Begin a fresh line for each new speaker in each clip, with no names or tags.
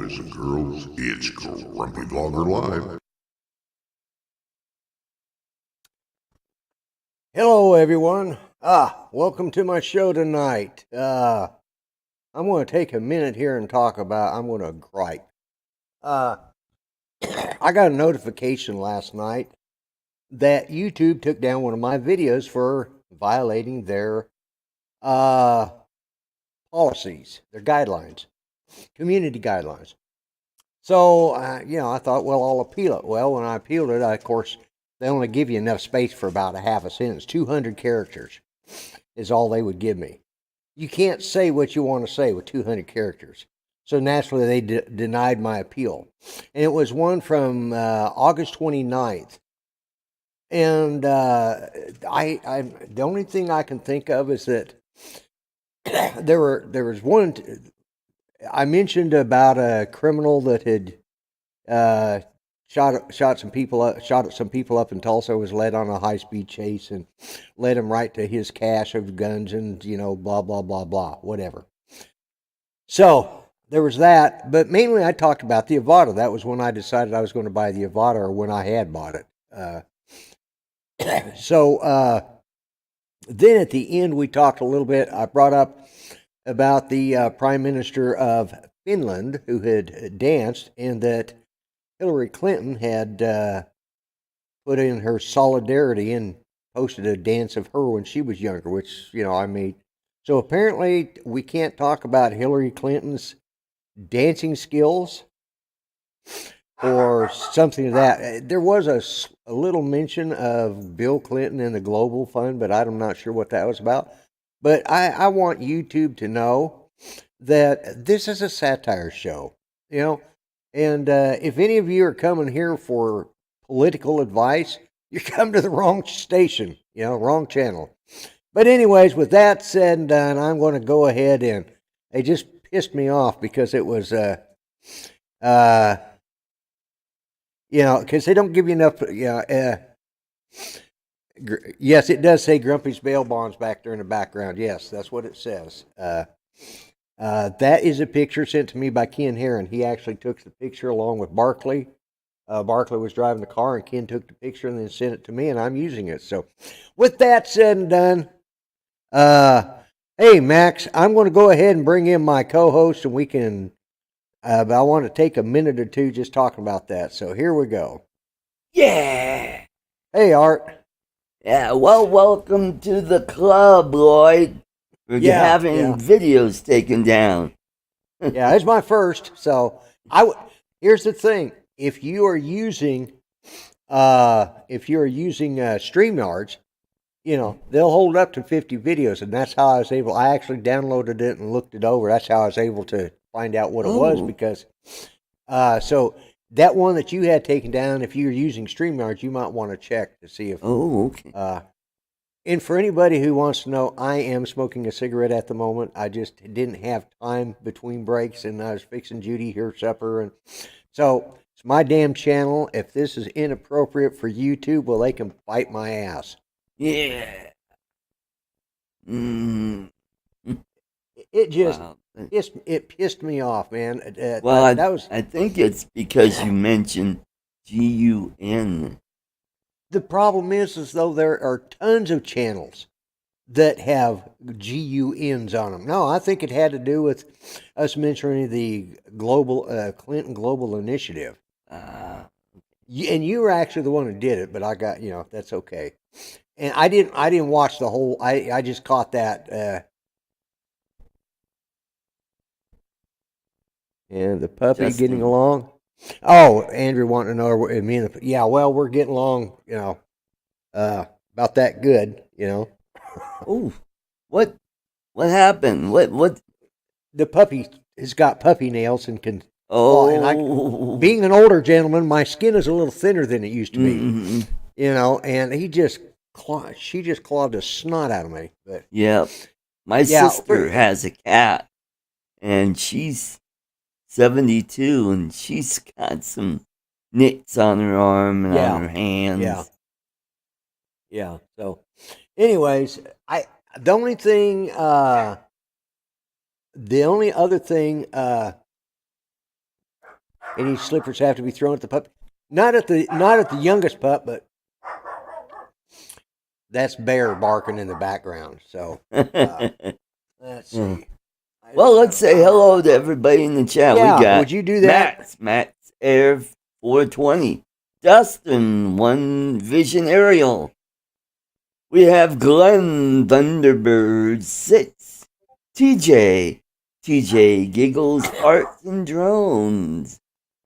boys and girls, it's Grumpy Vlogger Live.
Hello, everyone. Welcome to my show tonight. I'm going to take a minute here and I'm going to gripe. I got a notification last night that YouTube took down one of my videos for violating their policies, their guidelines, community guidelines. So, I thought, well, I'll appeal it. Well, when I appealed it, of course, they only give you enough space for about a half a sentence. 200 characters is all they would give me. You can't say what you want to say with 200 characters. So naturally, they denied my appeal. And it was one from August 29th. And the only thing I can think of is that there was one. I mentioned about a criminal that had shot some people up in Tulsa, was led on a high-speed chase and led him right to his cache of guns and, blah, blah, blah, blah, whatever. So there was that, but mainly I talked about the Avada. That was when I decided I was going to buy the Avada, or when I had bought it. Then at the end, we talked a little bit. I brought up about the Prime Minister of Finland who had danced, and that Hillary Clinton had put in her solidarity and posted a dance of her when she was younger, which, I made. So apparently we can't talk about Hillary Clinton's dancing skills or something of that. There was a little mention of Bill Clinton and the Global Fund, but I'm not sure what that was about. But I want YouTube to know that this is a satire show, and if any of you are coming here for political advice, you come to the wrong station, wrong channel. But anyways, with that said and done, I'm going to go ahead and it just pissed me off because it was, because they don't give you enough, yes, it does say Grumpy's bail bonds back there in the background. Yes, that's what it says. That is a picture sent to me by Ken Herron. He actually took the picture along with Barkley. Barkley was driving the car, and Ken took the picture and then sent it to me, and I'm using it. So, with that said and done, hey, Max, I'm going to go ahead and bring in my co-host, and we can, but I want to take a minute or two just talking about that. So, here we go.
Yeah.
Hey, Art.
Yeah, well, welcome to the club, Lloyd. For having videos taken down.
Yeah, it's my first. So, here's the thing. If you are using StreamYards, they'll hold up to 50 videos, and that's how I actually downloaded it and looked it over. That's how I was able to find out what it was, because so that one that you had taken down, if you're using StreamYards, you might want to check to see if
okay.
And for anybody who wants to know, I am smoking a cigarette at the moment. I just didn't have time between breaks, and I was fixing Judy her supper, and so it's my damn channel. If this is inappropriate for YouTube, well, they can bite my ass.
Yeah.
It just it pissed me off, man.
I think it's because you mentioned GUN.
The problem is though there are tons of channels that have GUNs on them. No, I think it had to do with us mentioning the Clinton Global Initiative. And you were actually the one who did it, but I got, that's okay. And I didn't watch the whole. I just caught that. And the puppy getting along. Oh, Andrew wanting to know we're getting along, about that good,
Oh, what happened? What?
The puppy has got puppy nails and can.
Oh,
being an older gentleman, my skin is a little thinner than it used to be, and she just clawed the snot out of me. But
yeah, my sister has a cat, and she's 72, and she's got some nicks on her arm and on her hands.
Yeah. So, anyways, the only other thing Any slippers have to be thrown at the pup. Not at the youngest pup, but that's Bear barking in the background. So let's see.
Well, let's say hello to everybody in the chat.
Yeah,
we got
would you do that?
Max Air 420, Dustin, One Vision Aerial. We have Glenn Thunderbird 6, TJ Giggles Arts and Drones,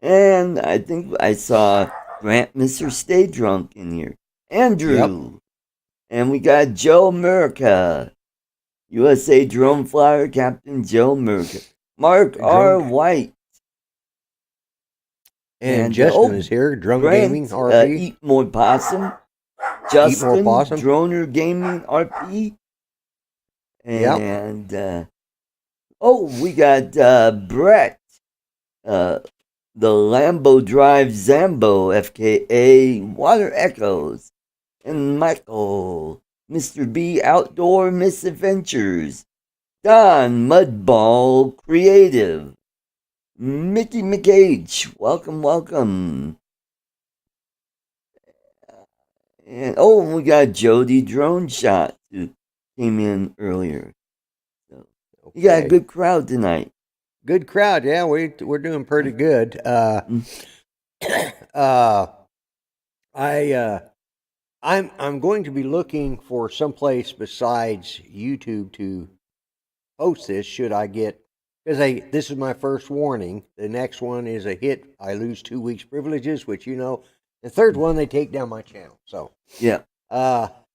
and I think I saw Grant Mr. Stay Drunk in here. Andrew. Yep. And we got Joe Murica. USA Drone Flyer Captain Joe Murica. Mark R. White.
And Justin is here. Drone Gaming RP.
Eat More Possum. Justin, Droner Gaming RP. And we got Brett. The Lambo Drive Zambo, FKA Water Echoes. And Michael, Mr. B Outdoor Misadventures, Don Mudball Creative, Mickey McH, welcome. And we got Jody Drone Shot who came in earlier. So you got a good crowd tonight.
Good crowd, yeah. We're doing pretty good. I'm going to be looking for someplace besides YouTube to post this. Should I get, because this is my first warning. The next one is a hit. I lose 2 weeks privileges, which you know. The third one, they take down my channel. So
yeah.
But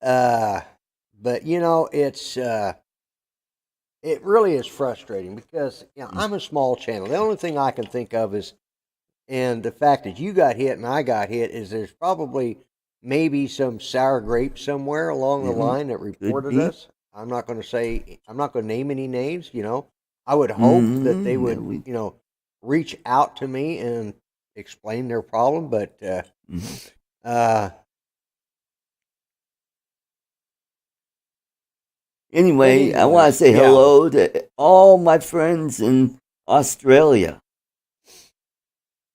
you know, it's it really is frustrating because I'm a small channel. The only thing I can think of is, and the fact that you got hit and I got hit is there's probably maybe some sour grape somewhere along the line that reported us. I'm not going to name any names, you know. I would hope that they would, reach out to me and explain their problem, but
anyway, I want to say hello to all my friends in Australia.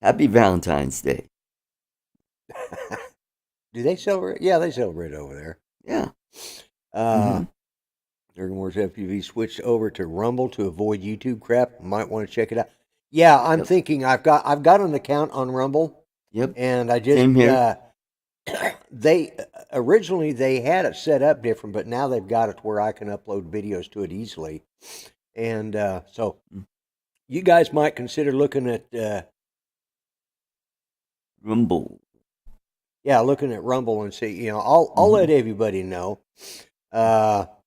Happy Valentine's Day.
Do they celebrate? Yeah, they celebrate over there.
Yeah.
Dragon Wars FPV switched over to Rumble to avoid YouTube crap. Might want to check it out. Yeah, I'm thinking I've got an account on Rumble.
Yep.
And I just
Same here.
They originally they had it set up different, but now they've got it where I can upload videos to it easily. And so you guys might consider looking at
Rumble.
Yeah, looking at Rumble and see, I'll let everybody know. But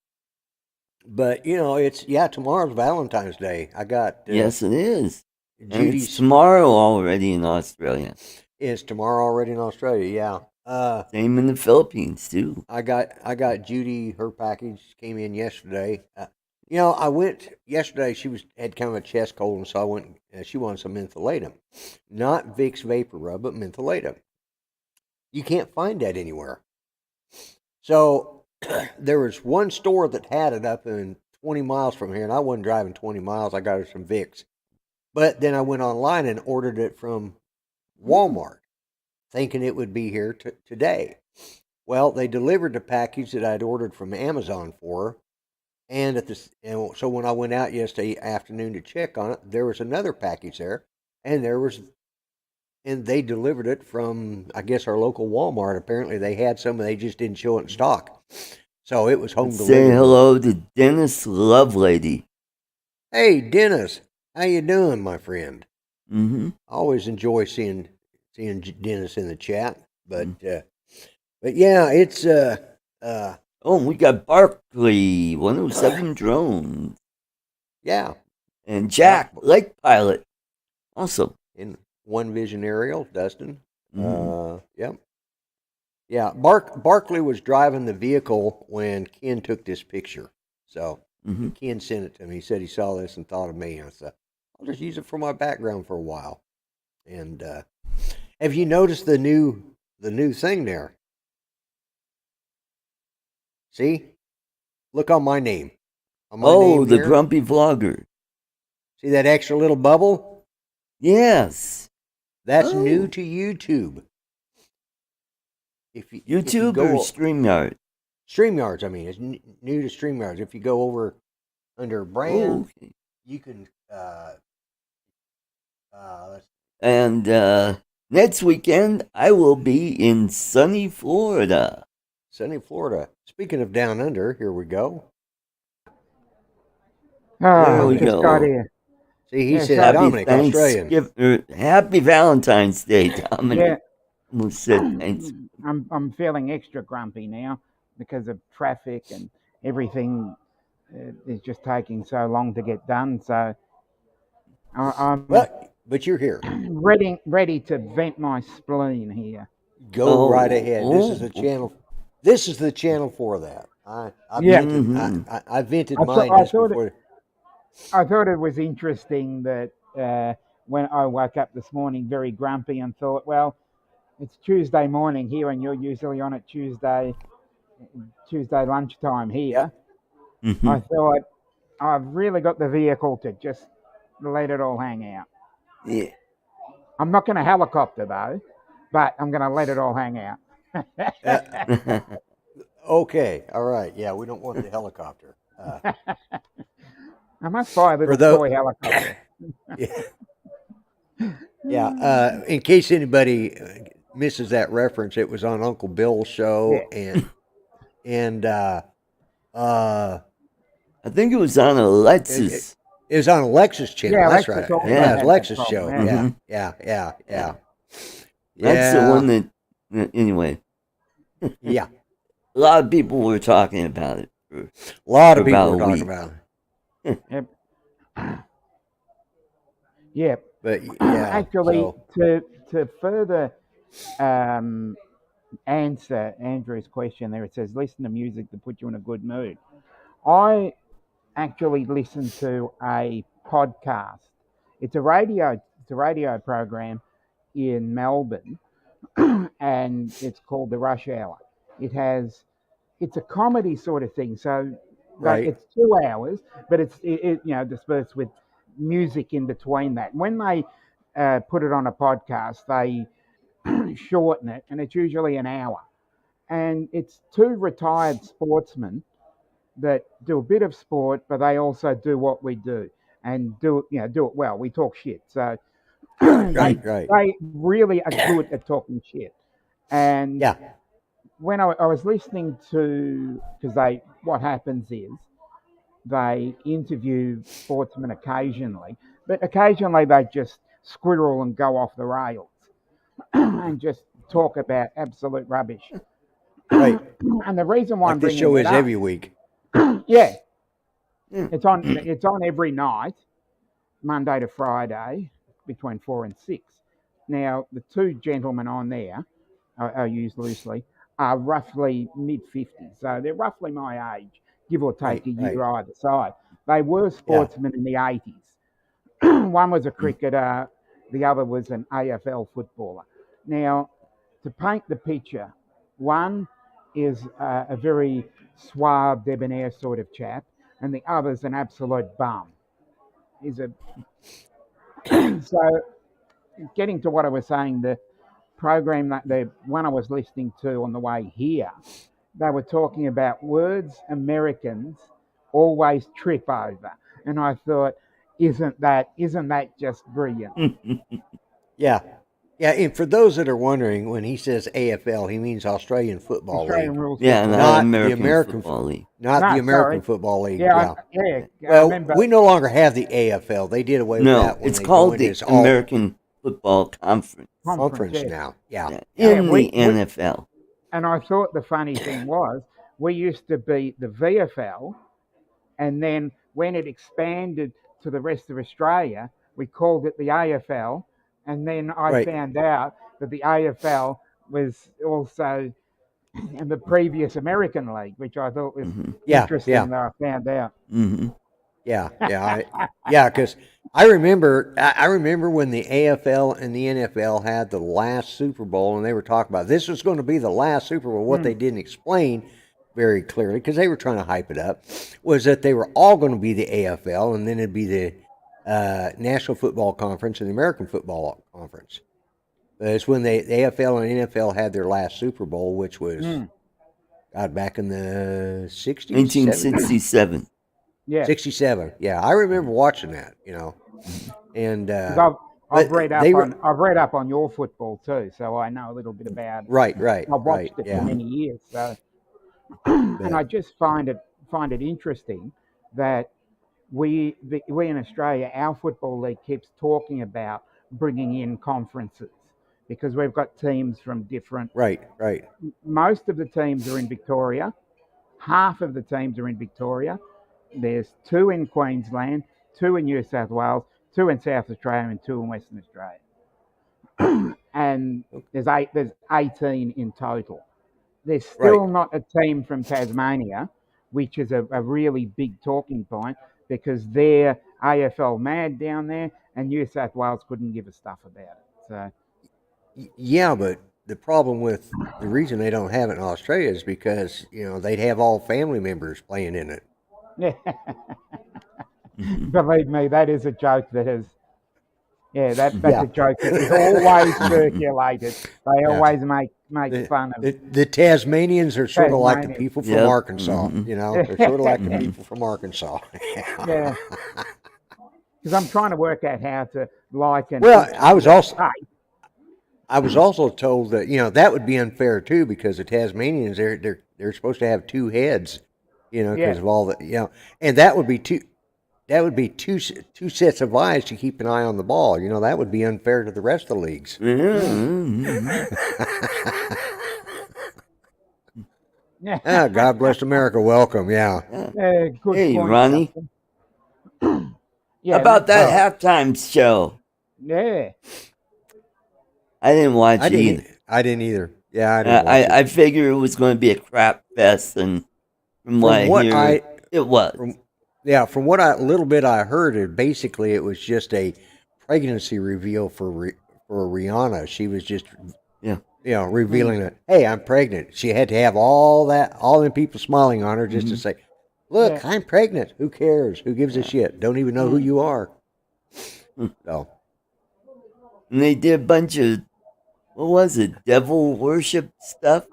it's tomorrow's Valentine's Day. I got
yes, it is. Judy's, it's tomorrow already in Australia.
It's tomorrow already in Australia. Yeah.
Same in the Philippines too.
I got Judy. Her package came in yesterday. I went yesterday. She had kind of a chest cold, and so I went. She wanted some mentholatum, not Vicks Vapor Rub, but mentholatum. You can't find that anywhere. So there was one store that had it up in 20 miles from here, and I wasn't driving 20 miles. I got her some Vicks. But then I went online and ordered it from Walmart, thinking it would be here today. Well, they delivered the package that I'd ordered from Amazon for her. And so when I went out yesterday afternoon to check on it, there was another package there, and they delivered it from, I guess, our local Walmart. Apparently, they had some, and they just didn't show it in stock. So it was home delivered.
Say hello to Dennis Lovelady.
Hey, Dennis, how you doing, my friend?
Mm-hmm.
I always enjoy seeing Dennis in the chat, but yeah, it's
we got Barkley 107 Drones.
Yeah,
and Jack Lake Pilot, also
in One Vision Aerial, Dustin. Yep. Yeah, Barkley was driving the vehicle when Ken took this picture. So Ken sent it to me. He said he saw this and thought of me. I said, I'll just use it for my background for a while. And have you noticed the new thing there? See? Look on my name.
On my name the here. Grumpy Vlogger.
See that extra little bubble?
Yes.
That's
Oh.
new to YouTube. If you
YouTube
go,
or StreamYard?
StreamYards, I mean, it's new to StreamYards. If you go over under brand,
Okay.
you can. Let's
And next weekend, I will be in sunny Florida.
Sunny Florida. Speaking of down under, here we go.
There
Oh,
we
just
go.
got here.
See, he
Yeah,
says
so-
Dominic, Australian.
Happy Valentine's Day, Dominic.
Yeah,
Who said thanks?
I'm feeling extra grumpy now because of traffic and everything is just taking so long to get done. So I'm
But you're here.
ready to vent my spleen here.
Go
Oh,
right ahead. This is
oh.
the channel. This is the channel for that. I
Yeah.
vented,
Mhm.
I vented
I
mine
thought-
just before.
I thought it was interesting that when I woke up this morning very grumpy and thought, well, it's Tuesday morning here and you're usually on at Tuesday lunchtime here.
Mhm.
I thought I've really got the vehicle to just let it all hang out.
Yeah.
I'm not going to helicopter though, but I'm going to let it all hang out.
Okay, all right. Yeah, we don't want the helicopter.
I must buy a little
For
toy helicopter.
Yeah. In case anybody misses that reference, it was on Uncle Bill's show, and
I think it was on Alexis.
it was on Alexis' channel.
Yeah,
That's
Alexis
right.
also
Yeah,
had
it's Alexis'
that
show.
problem,
yeah.
Yeah.
That's the one that. Anyway,
Yeah.
a lot of people were talking about it.
A lot of people
About
were
a
talking
week.
about it.
Yeah.
But yeah,
Actually,
so,
to further answer Andrew's question there, it says listen to music to put you in a good mood. I actually listen to a podcast. It's a radio program in Melbourne, and it's called The Rush Hour. It's a comedy sort of thing. So
Right.
it's 2 hours, but it's dispersed with music in between that. When they put it on a podcast, they shorten it, and it's usually an hour. And it's 2 retired sportsmen that do a bit of sport, but they also do what we do and do it well. We talk shit, so
right.
they really are good at talking shit. And
Yeah.
when I was listening to, because what happens is they interview sportsmen occasionally, but occasionally they just squirrel and go off the rails and just talk about absolute rubbish.
Right.
And the reason why I'm
Like this
bringing
show
it
is
up,
every week.
yeah, it's on every night, Monday to Friday, between 4 and 6. Now, the 2 gentlemen on there, I use loosely, are roughly mid-50s. So they're roughly my age, give or take a year either side. They were sportsmen in the 80s. One was a cricketer, the other was an AFL footballer. Now, to paint the picture, one is a very suave, debonair sort of chap, and the other's an absolute bum. So, getting to what I was saying, the program that the one I was listening to on the way here, they were talking about words Americans always trip over, and I thought, isn't that just brilliant?
Yeah. Yeah, and for those that are wondering, when he says AFL, he means Australian Football
Australian
League.
rules.
Yeah,
football.
not
Not
American
the American
Football League.
Not
No,
the American
sorry.
Football League.
Yeah,
Yeah.
I
Well,
remember.
we no longer have the AFL. They did away with
No,
that when
it's
they
called
joined
the
us all
American Football Conference.
conference
yeah.
now. Yeah.
Yeah,
Yeah,
in
we-
the NFL.
And I thought the funny thing was, we used to be the VFL, and then when it expanded to the rest of Australia, we called it the AFL, and then I
Right.
found out that the AFL was also in the previous American League, which I thought was
Yeah,
interesting
yeah.
that I found out.
Hmm.
Yeah, because I remember when the AFL and the NFL had the last Super Bowl, and they were talking about this was going to be the last Super Bowl. What they didn't explain very clearly, because they were trying to hype it up, was that they were all going to be the AFL, and then it'd be the National Football Conference and the American Football Conference. It's when the AFL and NFL had their last Super Bowl, which was God, back in the 60s,
1967.
Yeah.
67. Yeah, I remember watching that. You know, and
'Cause I've read up
they
I've read up on your football too, so I know a little bit about it.
right,
I've watched it
yeah.
for many years, so and I just find it interesting that we in Australia, our football league keeps talking about bringing in conferences because we've got teams from different.
Right.
Most of the teams are in Victoria. Half of the teams are in Victoria. There's 2 in Queensland, 2 in New South Wales, 2 in South Australia, and 2 in Western Australia. And there's 18 in total. There's still not a team from Tasmania, which is a really big talking point because they're AFL mad down there, and New South Wales couldn't give a stuff about it. So,
Yeah, but the problem with the reason they don't have it in Australia is because they'd have all family members playing in it.
yeah. Believe me, that is a joke that has. Yeah, that's a joke that is always circulated. They always make fun of
the Tasmanians are sort of like the people from Arkansas. They're sort of like the people from Arkansas.
Yeah. Because I'm trying to work out how to liken.
Well, I was also told that that would be unfair too because the Tasmanians they're supposed to have 2 heads, because of all the and that would be two sets of eyes to keep an eye on the ball. That would be unfair to the rest of the leagues. God bless America. Welcome. Yeah.
Good
hey,
point,
Ronnie.
Yeah,
about that halftime show?
Yeah.
I didn't watch it either.
I didn't either. Yeah, I didn't watch it.
I figured it was going to be a crap fest, and from what I hear, it was.
From what little bit I heard, it was just a pregnancy reveal for Rihanna. She was just revealing that, hey, I'm pregnant. She had to have all them people smiling on her just to say, look, I'm pregnant. Who cares? Who gives a shit? Don't even know who you are. So,
and they did a bunch of, what was it, devil worship stuff?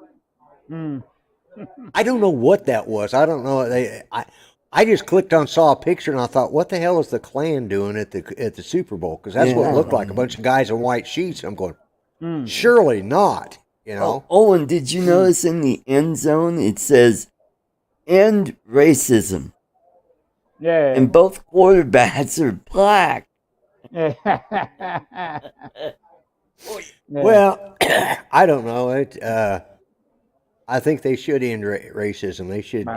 I don't know what that was. I don't know. I just clicked on, saw a picture, and I thought, what the hell is the Klan doing at the Super Bowl? Because that's what it looked like, a bunch of guys in white sheets. I'm going, surely not,
Owen, did you notice in the end zone, it says, end racism?
Yeah.
And both quarterbacks are black.
Well, I don't know. I think they should end racism. They should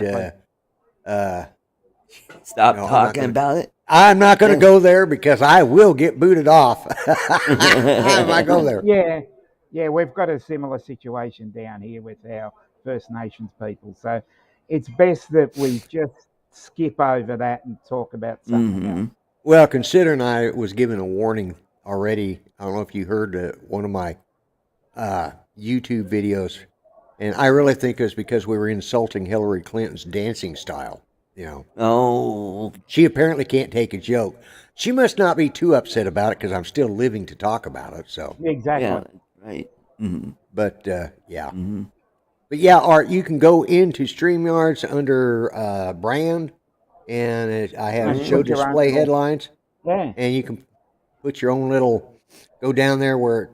stop talking about it.
I'm not going to go there because I will get booted off. I might go there.
Yeah, we've got a similar situation down here with our First Nations people. So it's best that we just skip over that and talk about something else.
Well, considering I was given a warning already, I don't know if you heard one of my YouTube videos, and I really think it was because we were insulting Hillary Clinton's dancing style.
Oh.
She apparently can't take a joke. She must not be too upset about it because I'm still living to talk about it. So
exactly.
Yeah, right.
But yeah. But yeah, Art, you can go into StreamYards under brand, and I have show display headlines.
Yeah.
And you can put your own little, go down there where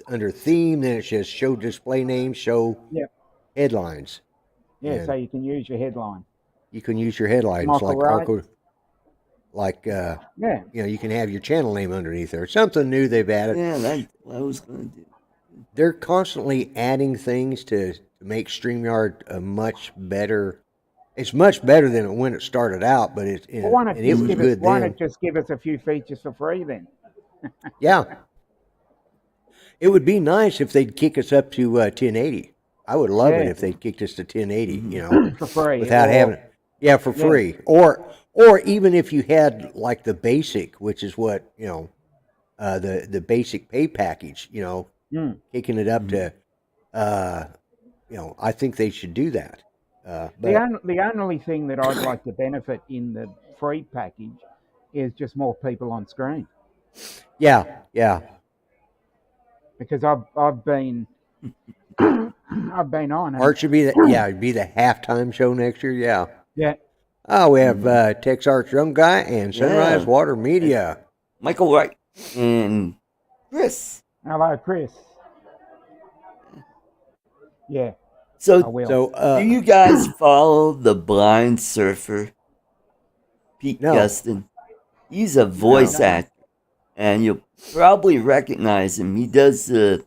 under theme, then it says show display name, show headlines.
Yeah,
and
so you can use your headline.
You can use your headlines
Michael
like Artco. Like, you can have your channel name underneath there. Something new they've added.
Yeah, that's what I was going to do.
They're constantly adding things to make StreamYard a much better. It's much better than when it started out, but it was good then.
Why not just give us a few features for free then?
Yeah. It would be nice if they'd kick us up to 1080. I would love it if they'd kicked us to 1080,
for free.
Without having it. Yeah, for free. Or even if you had like the basic, which is what, the basic pay package, kicking it up to, I think they should do that.
The only thing that I'd like to benefit in the free package is just more people on screen.
Yeah, yeah.
Because I've been I've been on and
Art should be it'd be the halftime show next year. Yeah.
yeah.
Oh, we have Tex Arts Young Guy and Sunrise
Yeah.
Water Media.
Michael Wright and Chris.
Hello, Chris. Yeah, I
So,
will.
So,
do you guys follow the blind surfer, Pete
No.
Gustin? He's a voice
No.
actor, and you'll probably recognize him. He does the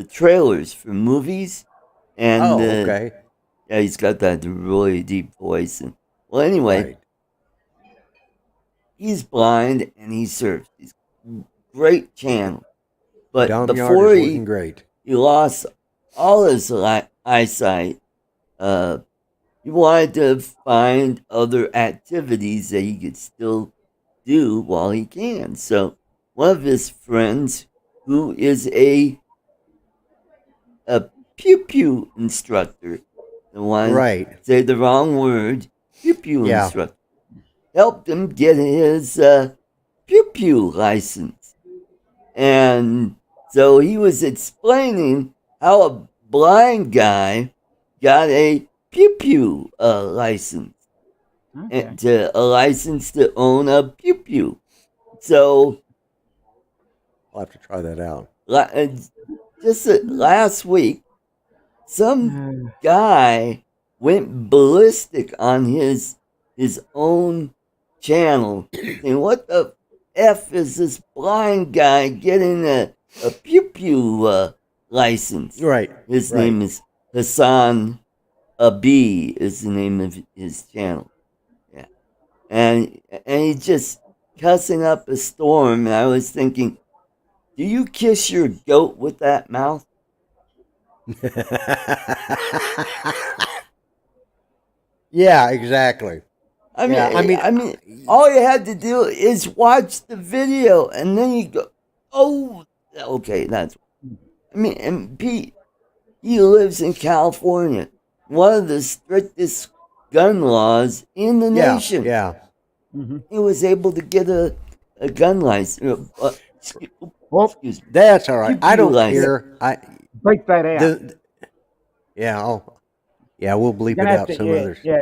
trailers for movies, and
okay.
yeah, he's got that really deep voice. And well, anyway,
Right.
he's blind and he surfs. He's a great channel, but
Dom Yard
before
is looking great.
he lost all his eyesight, he wanted to find other activities that he could still do while he can. So one of his friends, who is a pew pew instructor, the one
Right.
say the wrong word, pew pew
Yeah.
instructor, helped him get his pew pew license. And so he was explaining how a blind guy got a pew pew license,
Okay.
and a license to own a pew pew. So
I'll have to try that out.
just last week, some guy went ballistic on his own channel, saying, "What the f is this blind guy getting a pew pew license?"
Right.
His
right.
name is Hassan Abi, is the name of his channel. Yeah, and he's just cussing up a storm. And I was thinking, do you kiss your goat with that mouth?
Yeah, exactly.
I mean, all you had to do is watch the video, and then you go, "Oh, okay, that's." I mean, and Pete, he lives in California, one of the strictest gun laws in the nation.
Yeah.
Mm-hmm.
He was able to get a gun license. Excuse me.
That's all right.
Pew
I don't
pew license.
care.
Bleep that out.
We'll bleep it
You're gonna have
out
to,
some
yeah,
others.
yeah,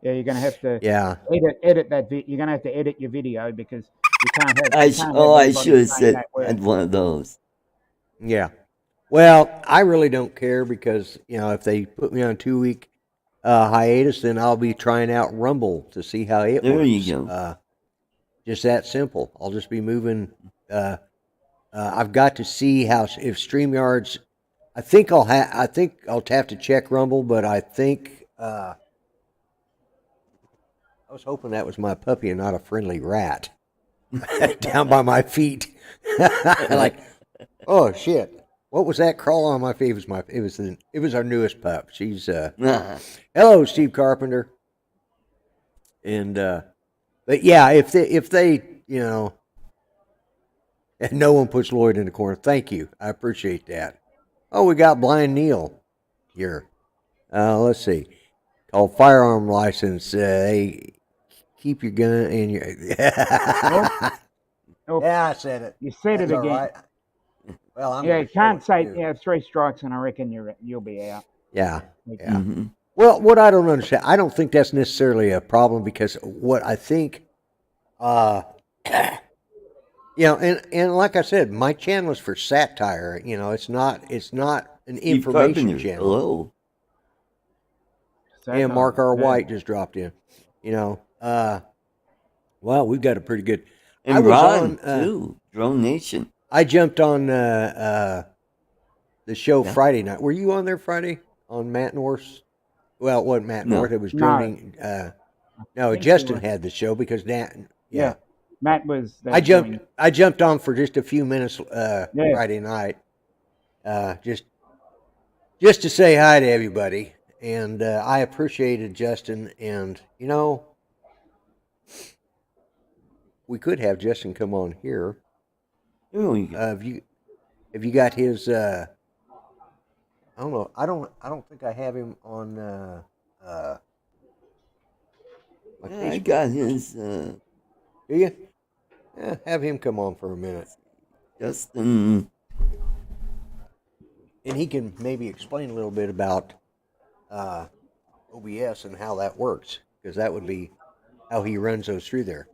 you're gonna have to
Yeah.
edit that. You're gonna have to edit your video because you can't have.
I
you can't have
I
everybody
should have
saying
said
that word.
had one of those.
Yeah. Well, I really don't care because, if they put me on a 2-week hiatus, then I'll be trying out Rumble to see how it
There
works.
you go.
Just that simple. I'll just be moving. I've got to see if StreamYard's. I think I'll have to check Rumble, but I think I was hoping that was my puppy and not a friendly rat down by my feet. Like, oh shit. What was that crawling on my feet? It was our newest pup. She's hello, Steve Carpenter. And but yeah, if they and no one puts Lloyd in the corner. Thank you. I appreciate that. Oh, we got Blind Neil here. Let's see. Called firearm license. Hey, keep your gun in your.
Nope.
Yeah, I said it.
You said
That's
it
all
again.
right. Well, I'm
Yeah,
gonna
you can't
show it
say
too.
3 strikes and I reckon you'll be out.
Yeah. Yeah.
Mhm.
Well, what I don't understand, I don't think that's necessarily a problem because what I think, and like I said, my channel is for satire. It's not an
Steve
information
Carpenter,
channel.
hello.
And Mark R.
Yeah.
White just dropped in. Well, we've got a pretty good.
And
I was
Ron,
on,
too. Drone Nation.
I jumped on the show
Yeah.
Friday night. Were you on there Friday on Matt North's? Well, it wasn't Matt
No.
North. It was
No.
droning. No,
think
Justin
you were-
had the show because Dan.
Yeah. Matt was.
I jumped on for just a few minutes
Yeah.
Friday night, just to say hi to everybody, and I appreciated Justin. And we could have Justin come on here.
There we go.
Have you got his? I don't know. I don't think I have him on. My
Yeah, I
Facebook.
got his.
Do you? Have him come on for a minute,
Justin.
and he can maybe explain a little bit about OBS and how that works, because that would be how he runs those through there.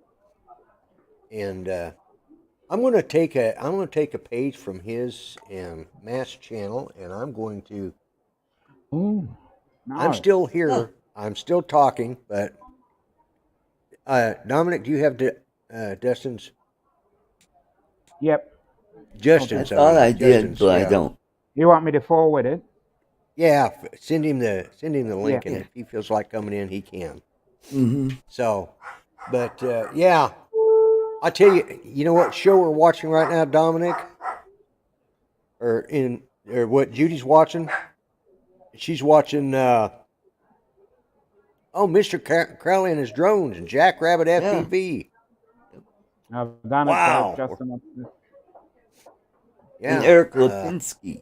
And I'm going to take a page from his and Matt's channel, and I'm going to.
Ooh,
I'm
nice.
still here. I'm still talking, but Dominic, do you have Dustin's?
Yep.
Justin's.
I thought I did,
Justin's,
but I
yeah.
don't.
You want me to forward it?
Yeah, send him the link,
Yeah.
and if he feels like coming in, he can.
Mm-hmm.
So, but yeah, I tell you, you know what show we're watching right now, Dominic, or what Judy's watching? She's watching. Mr. Crowley and his drones and Jackrabbit FPV.
I've done
Wow.
it. Justin.
Yeah,
And Eric Lipinski.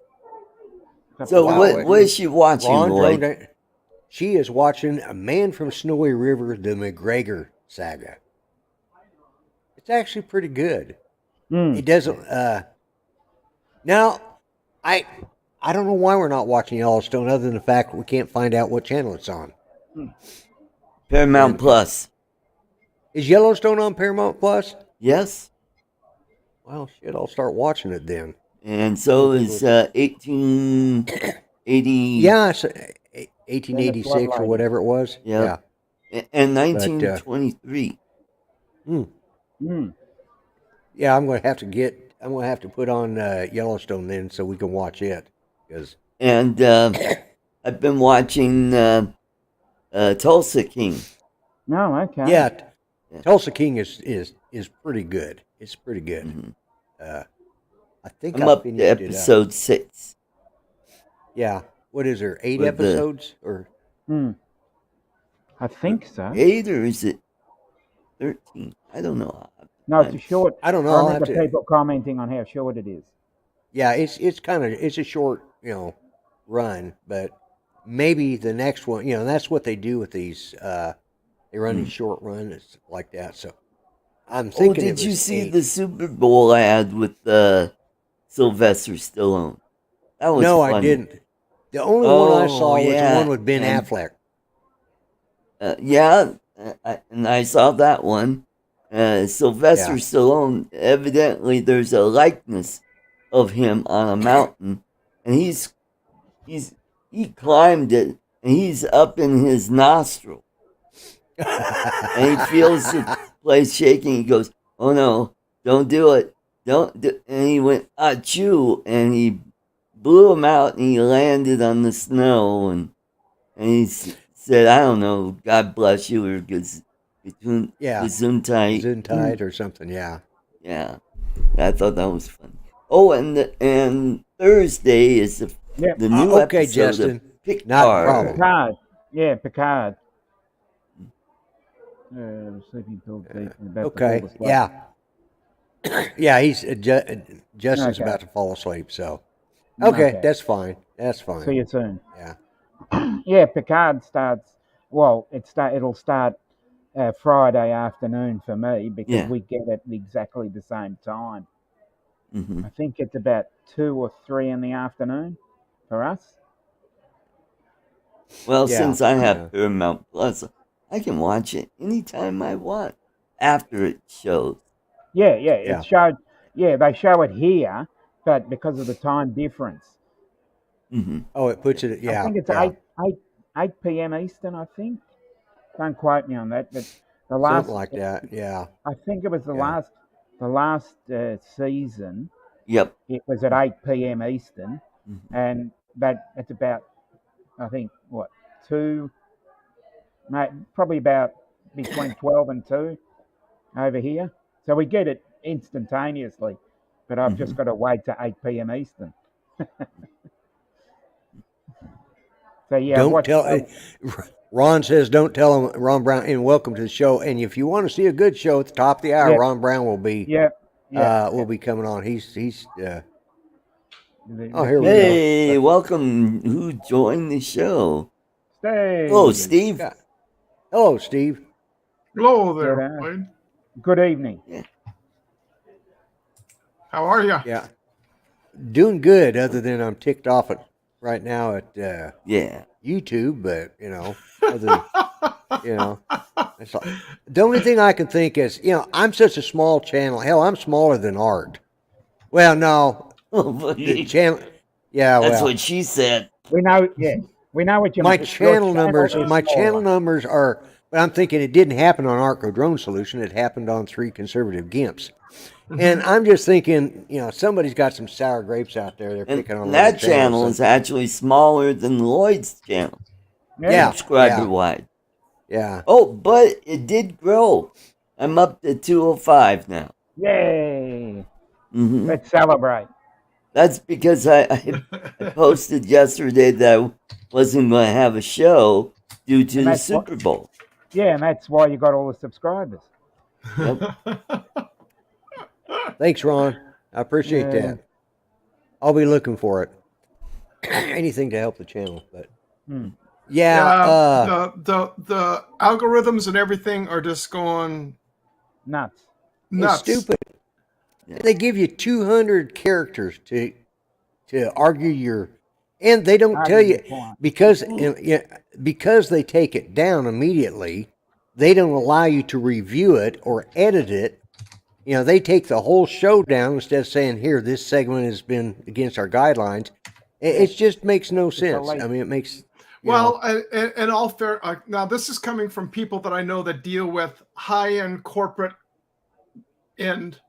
So
wow,
what is she watching,
Ron
Lloyd?
Drone- She is watching A Man from Snowy River, the McGregor saga. It's actually pretty good.
Mm.
It doesn't. Now, I don't know why we're not watching Yellowstone, other than the fact that we can't find out what channel it's on.
Paramount Plus.
Is Yellowstone on Paramount Plus?
Yes.
Well, shit, I'll start watching it then.
And so is 1880.
Yeah, it's 1886 or whatever it was.
Yeah. And 1923.
Yeah, I'm going to have to put on Yellowstone then, so we can watch it.
And I've been watching Tulsa King.
No, okay.
Yeah, Tulsa King is pretty good. It's pretty good.
Mm-hmm.
I think
I'm
I
up to
finished it up.
episode 6.
Yeah, what is there? 8
With
episodes or?
I think so.
8 or is it 13? I don't know.
No, it's a short.
I don't know.
I
I'll
remember
have to-
people commenting on how short it is.
Yeah, it's a short run, but maybe the next one, that's what they do with these. They run these short runs like that. So I'm thinking.
Did you see the Super Bowl ad with Sylvester Stallone? That was
no,
funny.
I didn't. The only one I saw was the
yeah,
one with Ben
and-
Affleck.
And I saw that one. Sylvester Stallone, evidently there's a likeness of him on a mountain, and he climbed it, and he's up in his nostril. And he feels the place shaking. He goes, "Oh no, don't do it. Don't do," and he went, "Achoo," and he blew him out, and he landed on the snow, and he said, "I don't know, God bless you," or between Gesundheit
or something. Yeah.
Yeah, I thought that was fun. Oh, and Thursday is the new
okay,
episode
Justin.
of Picard.
Not a problem.
Picard. Yeah, Picard. Sleeping pill deep and about to
Okay.
fall asleep.
Yeah. Yeah, he's Justin's
Okay.
about to fall asleep. So, okay,
Okay.
that's fine. That's fine.
See you soon.
Yeah.
Yeah, Picard starts. Well, it'll start Friday afternoon for me because we get it at exactly the same time.
Mm-hmm.
I think it's about 2 or 3 in the afternoon for us.
Well,
Yeah,
since I have
yeah.
Paramount Plus, I can watch it anytime I want after it shows.
Yeah.
Yeah.
It's showed. Yeah, they show it here, but because of the time difference,
Mm-hmm.
Oh, it puts it. Yeah.
I think it's
yeah.
8 p.m. Eastern. I think. Don't quote me on that, but the last
Something like that. Yeah.
I think it was the
Yeah.
last season.
Yep.
It was at 8 p.m. Eastern,
Mhm.
and it's about, I think, what, 2, probably about between 12 and 2 over here. So we get it instantaneously, but I've just got to wait to 8 p.m. Eastern. So yeah,
Don't tell. Ron says, "Don't tell him." Ron Brown, and welcome to the show. And if you want to see a good show at the top of the hour,
Yeah.
Ron Brown will be. Will be coming on. He's. Oh, here we go.
Hey, welcome. Who joined the show?
Steve.
Oh, Steve.
Hello, Steve.
Hello there,
Good,
Wayne.
Good evening.
How are you?
Yeah. Doing good, other than I'm ticked off at right now at
Yeah.
YouTube, but other than, it's like, the only thing I can think is, I'm such a small channel. Hell, I'm smaller than Art. Well, no, the channel. Yeah,
That's
well,
what she said.
We know, yeah. We know what you
my
mean. Your
channel numbers,
is
my channel
smaller.
numbers are. But I'm thinking it didn't happen on Artco Drone Solution. It happened on 3 Conservative Gimps. And I'm just thinking, somebody's got some sour grapes out there. They're picking on
And
little
that channel
channels.
is actually smaller than Lloyd's channel.
Yeah.
Subscriber wide.
Yeah.
Oh, but it did grow. I'm up to 205 now.
Yay!
Mm-hmm.
Let's celebrate.
That's because I posted yesterday that I wasn't going to have a show due to the Super Bowl.
Yeah, and that's why you got all the subscribers.
Yep.
Thanks, Ron. I appreciate that. I'll be looking for it. Anything to help the channel, but yeah.
The algorithms and everything are just going
nuts.
It's stupid. Yeah. They give you 200 characters to argue your, and they don't tell you because they take it down immediately. They don't allow you to review it or edit it. They take the whole show down instead of saying, here, this segment has been against our guidelines. It just makes no sense. I mean, it makes...
Well, and all fair... now, this is coming from people that I know that deal with high-end corporate end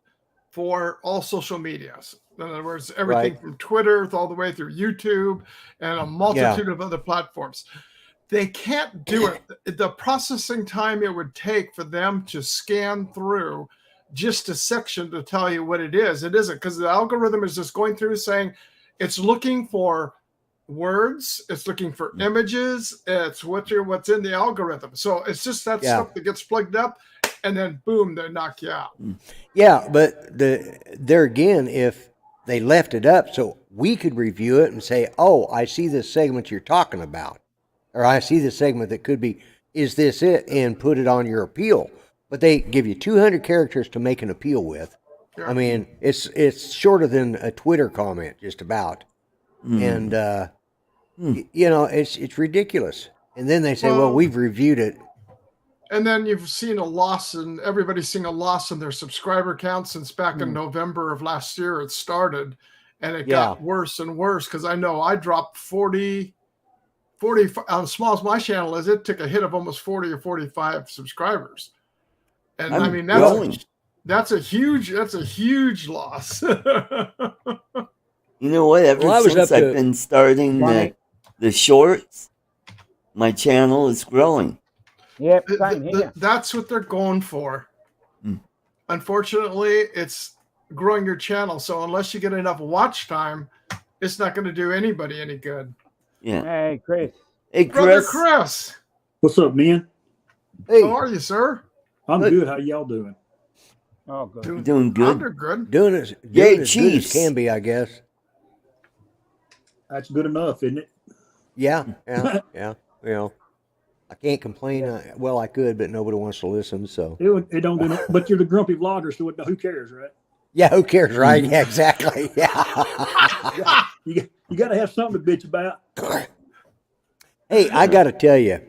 for all social medias. In other words, everything from Twitter all the way through YouTube and a multitude of other platforms. They can't do it. The processing time it would take for them to scan through just a section to tell you what it is. It isn't, because the algorithm is just going through saying it's looking for words, it's looking for images, it's what's in the algorithm. So it's just that stuff that gets plugged up, and then boom, they knock you out.
Yeah, but there again, if they left it up so we could review it and say, oh, I see this segment you're talking about, or I see this segment that could be, is this it? And put it on your appeal. But they give you 200 characters to make an appeal with. I mean, it's shorter than a Twitter comment, just about. And, it's ridiculous. And then they say, well, we've reviewed it.
And then you've seen a loss, and everybody's seen a loss in their subscriber count since back in November of last year it started. And it got worse and worse, because I know I dropped 40, as small as my channel is, it took a hit of almost 40 or 45 subscribers. And I mean, that's a huge loss.
You know what? Ever since I've been starting the shorts, my channel is growing.
Yep, same here.
That's what they're going for. Unfortunately, it's growing your channel. So unless you get enough watch time, it's not going to do anybody any good.
Yeah.
Hey, Chris.
Hey,
Brother Chris.
What's up, man?
Hey.
How are you, sir?
I'm good. How y'all doing?
Oh, good.
Doing good.
They're good.
Doing as good as can be, I guess.
That's good enough, isn't it?
Yeah. I can't complain. Well, I could, but nobody wants to listen. So
it don't do nothing. But you're the grumpy vlogger, so who cares, right?
Yeah, who cares, right? Yeah, exactly. Yeah.
You got to have something to bitch about.
Hey, I got to tell you,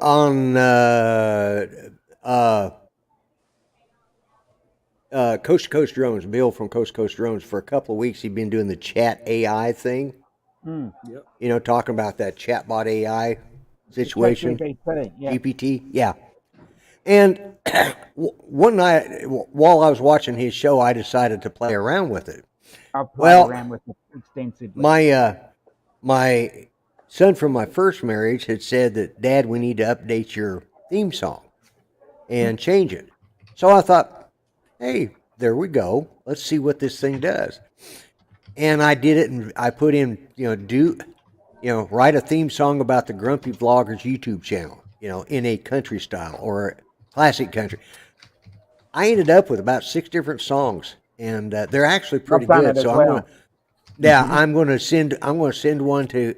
on Coast to Coast Drones, Bill from Coast to Coast Drones, for a couple of weeks, he'd been doing the chat AI thing.
Yep.
Talking about that chatbot AI situation. GPT, yeah. And one night, while I was watching his show, I decided to play around with it.
I'll play around with it extensively.
My son from my first marriage had said that, Dad, we need to update your theme song and change it. So I thought, hey, there we go. Let's see what this thing does. And I did it, and I put in, write a theme song about the Grumpy Vloggers YouTube channel, in a country style or classic country. I ended up with about 6 different songs, and they're actually pretty good. So I'm going to send one to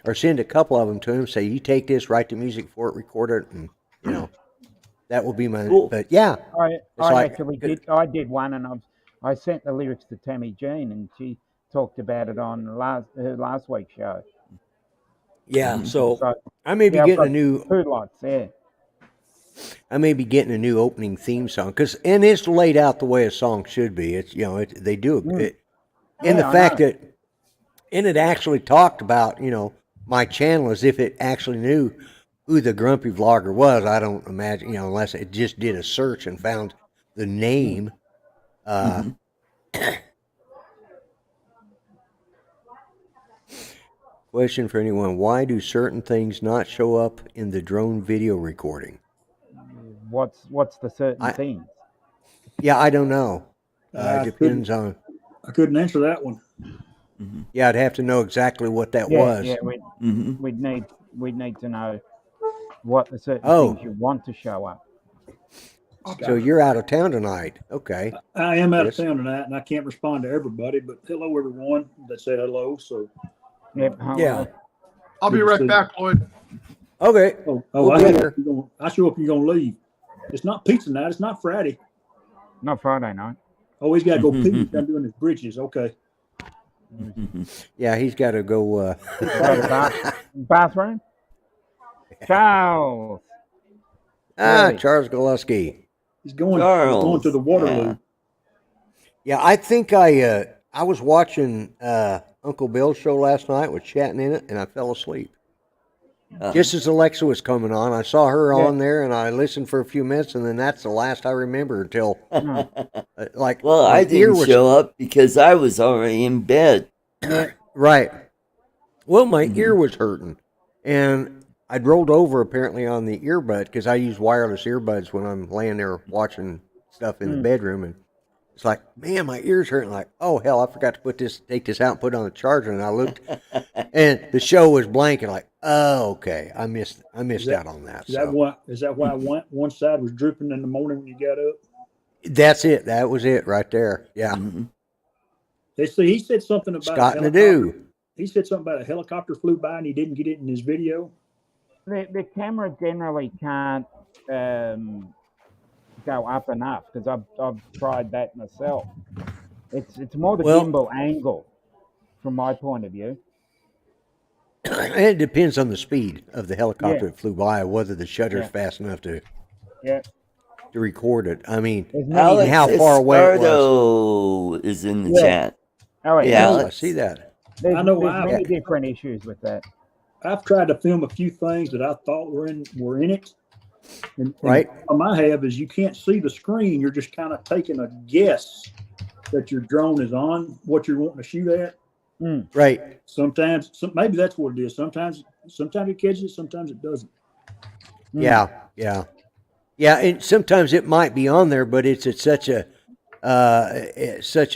or send a couple of them to him. Say, you take this, write the music for it, record it, and that will be my. Cool. But yeah,
I did one, and I sent the lyrics to Tammy Jean, and she talked about it on her last week's show.
Yeah, so
So
I may be
yeah, I've
getting
got
a new.
two lots. Yeah,
I may be getting a new opening theme song and it's laid out the way a song should be. It's they do it, and the
Yeah, I
fact
know.
that and it actually talked about my channel as if it actually knew who the grumpy vlogger was. I don't imagine unless it just did a search and found the name. Question for anyone: why do certain things not show up in the drone video recording?
What's the certain things?
Yeah, I don't know.
I
It depends on.
I couldn't answer that one.
Yeah, I'd have to know exactly what that
Yeah,
was.
yeah. We'd need to know what the certain things you want to show up.
So you're out of town tonight. Okay.
I am out of
Yes.
town tonight, and I can't respond to everybody. But hello, everyone that said hello. So
Yep.
Yeah.
I'll be right back, Lloyd.
Okay.
I
be
show
here.
up, you're going to leave. It's not pizza night. It's not Friday.
Not Friday night.
Oh, he's got to go pee. I'm doing his britches. Okay.
Yeah, he's got to go.
Go to the bathroom. Charles. Really?
Charles Gillespie.
He's going
Charles,
to the Waterloo.
Yeah, I think I was watching Uncle Bill's show last night with chatting in it, and I fell asleep. Just as Alexa was coming on, I saw her on there, and I listened for a few minutes, and then that's the last I remember until like.
Well,
my
I
ear
didn't
was-
show up because I was already in bed.
Right. Well, my ear was hurting, and I'd rolled over apparently on the earbud because I use wireless earbuds when I'm laying there watching stuff in the bedroom, and it's like, man, my ears hurting. Like, oh hell, I forgot to take this out and put it on the charger, and I looked, and the show was blank, and like, oh okay, I missed out on that.
Is that why one side was drooping in the morning when you got up?
That's it. That was it right there. Yeah.
He said something about
Scott
a
and
helicopter.
Adu.
He said something about a helicopter flew by and he didn't get it in his video.
The camera generally can't go up enough because I've tried that myself. It's more the gimbal angle from my point of view.
It depends on the speed of the helicopter that flew by, whether the shutter's fast enough to record it. I mean,
Alex
how far away it was.
is in the chat.
Oh,
Yeah,
I see that.
There's
I
many different issues with that.
I've tried to film a few things that I thought were in it. And
Right.
the problem I have is you can't see the screen. You're just kind of taking a guess that your drone is on what you're wanting to shoot at.
Right.
Sometimes, maybe that's what it is. Sometimes it catches it. Sometimes it doesn't.
Yeah. And sometimes it might be on there, but it's at such a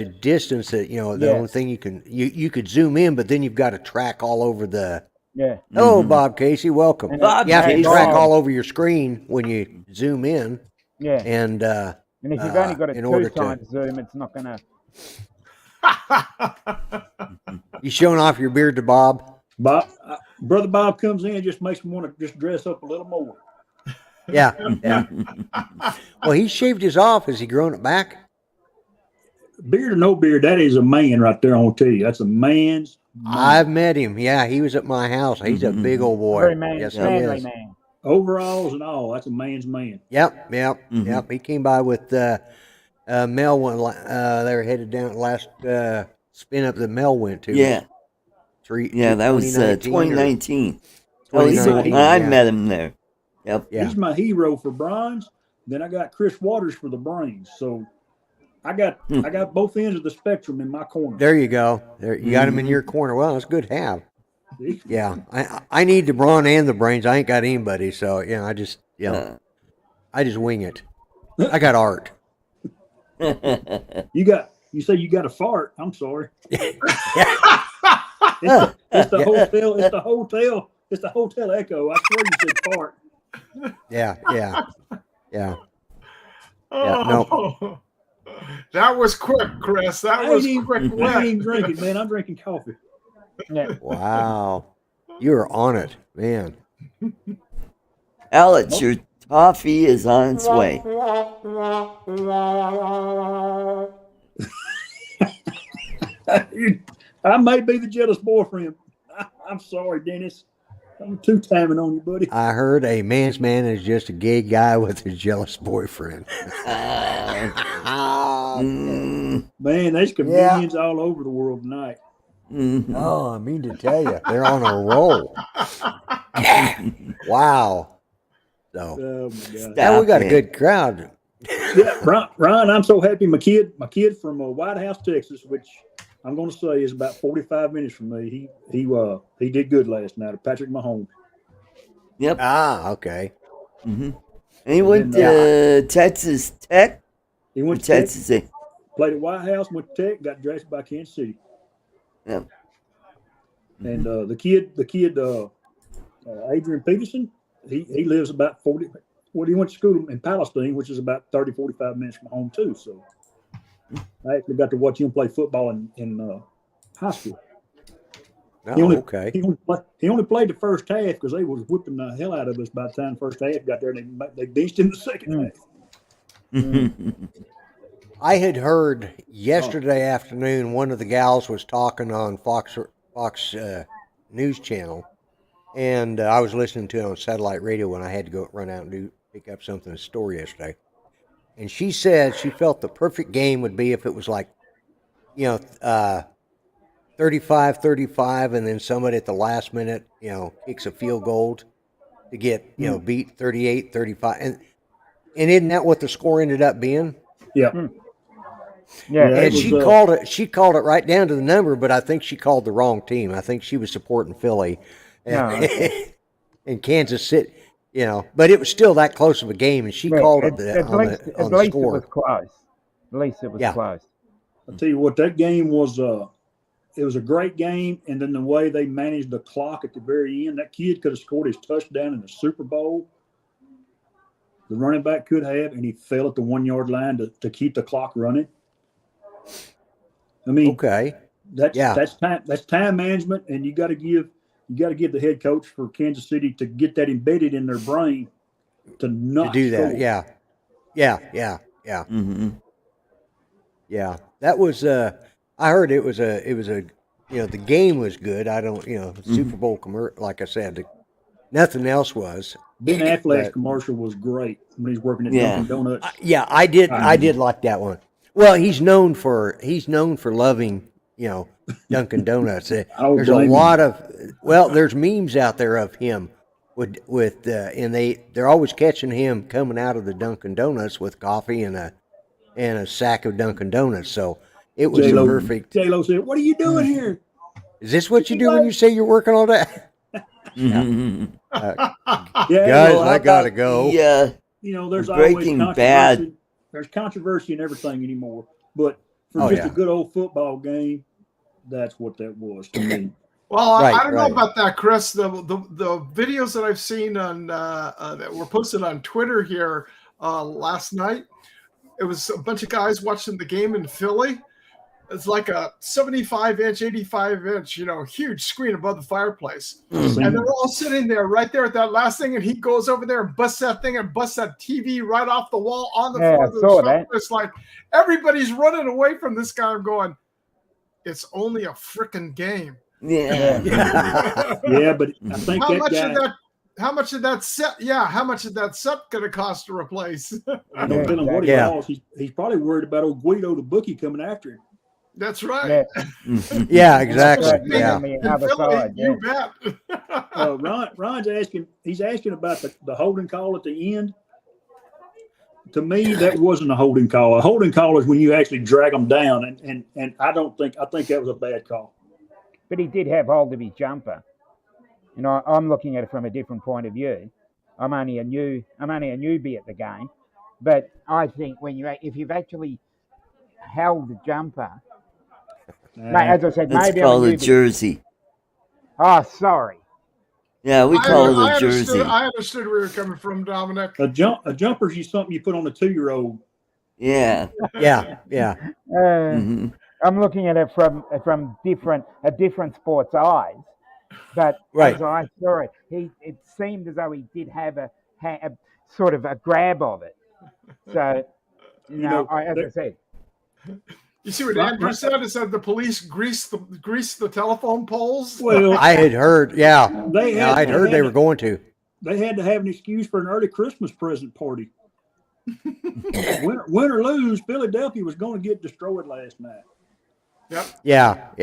distance that the only thing you could zoom in, but then you've got to track all over the.
Yeah.
Hello, Bob Casey. Welcome.
And
You have to
Casey.
track all over your screen when you zoom in,
Yeah.
and
And if you've only got a
in order
2 times zoom, it's not going to.
you showing off your beard to Bob.
Bob, Brother Bob comes in, just makes me want to just dress up a little more.
Yeah. Well, he shaved his off. Has he grown it back?
Beard or no beard, that is a man right there. I'm gonna tell you, that's a man's.
I've met him. Yeah, he was at my house. He's a big old boy.
Very man,
Yes, he
manly
is.
man.
Overalls and all. That's a man's man.
Yep. He came by with Mel when they were headed down last spin up that Mel went to.
Yeah, that was 2019. That was when I met him there. Yep.
Yeah.
He's my hero for bronze. Then I got Chris Waters for the brains. So I got both ends of the spectrum in my corner.
There you go. There you got him in your corner. Well, it's good to have. Yeah, I need the brawn and the brains. I ain't got anybody, so I just wing it. I got art.
You say you got a fart. I'm sorry. It's the hotel. It's the hotel. It's the hotel echo. I swear you said fart.
Yeah.
Oh, that was quick, Chris. That was quick.
I ain't even drinking, man. I'm drinking coffee.
Yeah.
Wow, you're on it, man.
Alex, your toffee is on its way.
I may be the jealous boyfriend. I'm sorry, Dennis. I'm two-timing on you, buddy.
I heard a man's man is just a gay guy with a jealous boyfriend.
Mm,
Man, there's comedians all over the world tonight.
mhm.
Oh, I mean to tell you, they're on a roll. Wow. So,
Oh my God.
now we got a
Stop it.
good crowd.
Yeah, Ryan, I'm so happy. My kid from White House, Texas, which I'm going to say is about 45 minutes from me. He did good last night. Patrick Mahomes.
Yep.
Ah, okay.
Mm-hmm. And he went
then,
to Texas Tech.
He
Or
went to Tech,
Texas Tech.
played at White House, went to Tech, got drafted by Kansas City.
Yep.
And the kid, Adrian Peterson, he lives about 40. Well, he went to school in Palestine, which is about 30, 45 minutes from home too. So I actually got to watch him play football in high school.
Oh, okay.
He only played the first half because they was whipping the hell out of us by the time the first half got there. And they benched him the second half.
I had heard yesterday afternoon one of the gals was talking on Fox News Channel, and I was listening to it on satellite radio when I had to go run out and pick up something in the store yesterday. And she said she felt the perfect game would be if it was like, 35-35, and then somebody at the last minute, kicks a field goal to get, beat 38-35. And isn't that what the score ended up being?
Yeah.
Yeah.
And she called it right down to the number, but I think she called the wrong team. I think she was supporting Philly and, and Kansas City, but it was still that close of a game, and she called it on the score.
It was close. At least it was close.
I'll tell you what, that game was it was a great game, and then the way they managed the clock at the very end, that kid could have scored his touchdown in the Super Bowl. The running back could have, and he fell at the 1 yard line to keep the clock running. I mean,
Okay.
That's time management, and you got to give the head coach for Kansas City to get that embedded in their brain to not
do that.
score.
Yeah.
Mm-hmm.
Yeah. That was I heard it was a the game was good. I don't Super Bowl like I said, nothing else was.
Ben Affleck's commercial was great when he's working at Dunkin' Donuts.
I did like that one. Well, he's known for loving, Dunkin' Donuts. There's a lot there's memes out there of him with and they're always catching him coming out of the Dunkin' Donuts with coffee and a sack of Dunkin' Donuts. So it was perfect.
J-Lo said, "What are you doing here?
Is this what you do when you say you're working all day?"
Mm-hmm.
Guys, I gotta go.
Yeah.
There's
Breaking
always
Bad.
controversy. There's controversy in everything anymore. But for a good old football game, that's what that was to me.
Well, I don't know about that, Chris. The videos that I've seen on that were posted on Twitter here last night, it was a bunch of guys watching the game in Philly. It's like a 75-inch, 85-inch, huge screen above the fireplace. Mm-hmm. And they're all sitting there right there at that last thing, and he goes over there and busts that thing and busts that TV right off the wall on the floor. It's like everybody's running away from this guy. I'm going, it's only a freaking game.
Yeah.
Yeah, but I think
how much did that set? Yeah, how much did that set going to cost to replace?
I don't tell him what he lost. He's probably worried about old Guido the bookie coming after him.
That's right.
Yeah, exactly. Yeah.
You bet.
Ron's asking. He's asking about the holding call at the end. To me, that wasn't a holding call. A holding call is when you actually drag them down, and I think that was a bad call.
But he did have hold of his jumper. I'm looking at it from a different point of view. I'm only a newbie at the game, but I think if you've actually held the jumper, as I said,
Let's
maybe
call it jersey.
Oh, sorry.
Yeah, we call it a jersey.
I understood where you're coming from, Dominic.
A jumper is something you put on a 2-year-old.
Yeah.
Mm-hmm. I'm looking at it from a different sport's eyes, but as I saw it, it seemed as though he did have a sort of a grab of it. So, as I said,
You see what Andrew said? It said the police greased the telephone poles.
Well,
I had heard, yeah. I'd heard they were
to,
going to.
they had to have an excuse for an early Christmas present party. win or lose, Philadelphia was going to get destroyed last night.
Yep.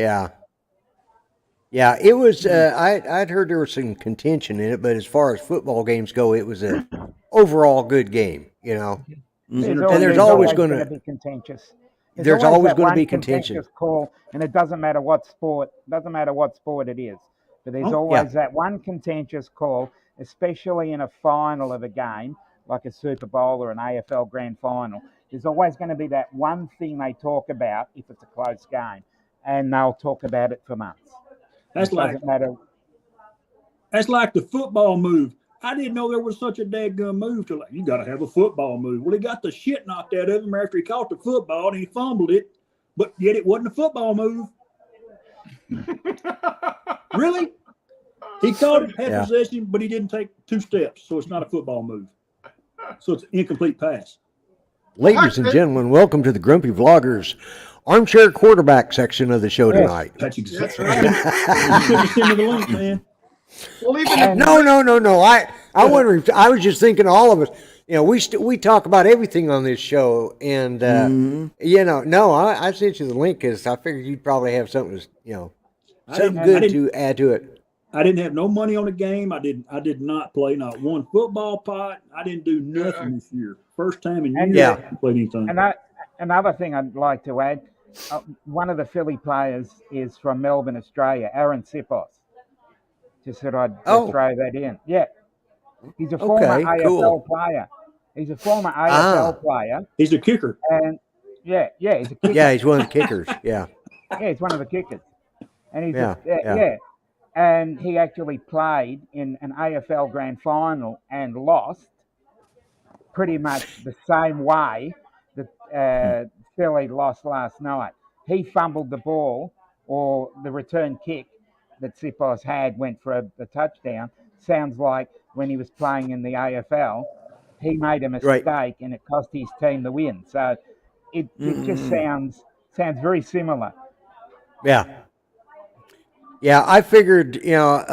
Yeah. It was. I'd heard there was some contention in it, but as far as football games go, it was a overall good game. You know, there's always going to
be contentious.
There's always going to
one
be contention.
contentious call, and it doesn't matter what sport. Doesn't matter what sport it is, but there's always that one contentious call, especially in a final of a game like a Super Bowl or an AFL Grand Final. There's always going to be that one thing they talk about if it's a close game, and they'll talk about it for months.
That's like the football move. I didn't know there was such a dadgum move to you got to have a football move. Well, he got the shit knocked out of him after he caught the football and he fumbled it, but yet it wasn't a football move. Really? He caught it, had possession, but he didn't take 2 steps, so it's not a football move. So it's an incomplete pass.
Ladies and gentlemen, welcome to the Grumpy Vloggers Armchair Quarterback section of the show tonight.
That's exactly right. You couldn't send me the link, man.
Well, even
No. I wonder. I was just thinking, all of us. You know, we talk about everything on this show, and you know, no, I sent you the link because I figured you'd probably have something, something good to add to it.
I didn't have no money on the game. I did not play not one football pot. I didn't do nothing this year. First time in years I didn't play anything.
And another thing I'd like to add, one of the Philly players is from Melbourne, Australia, Aaron Sipos. Just thought I'd throw that in. Yeah. He's a former AFL player. He's a former AFL player.
He's a kicker.
And he's a kicker.
Yeah, he's one of the kickers. Yeah.
Yeah, he's one of the kickers. And he's and he actually played in an AFL Grand Final and lost pretty much the same way that Philly lost last night. He fumbled the ball, or the return kick that Sipos had went for a touchdown. Sounds like when he was playing in the AFL, he made a mistake and it cost his team the win. So it just sounds very similar.
Yeah, I figured, you know.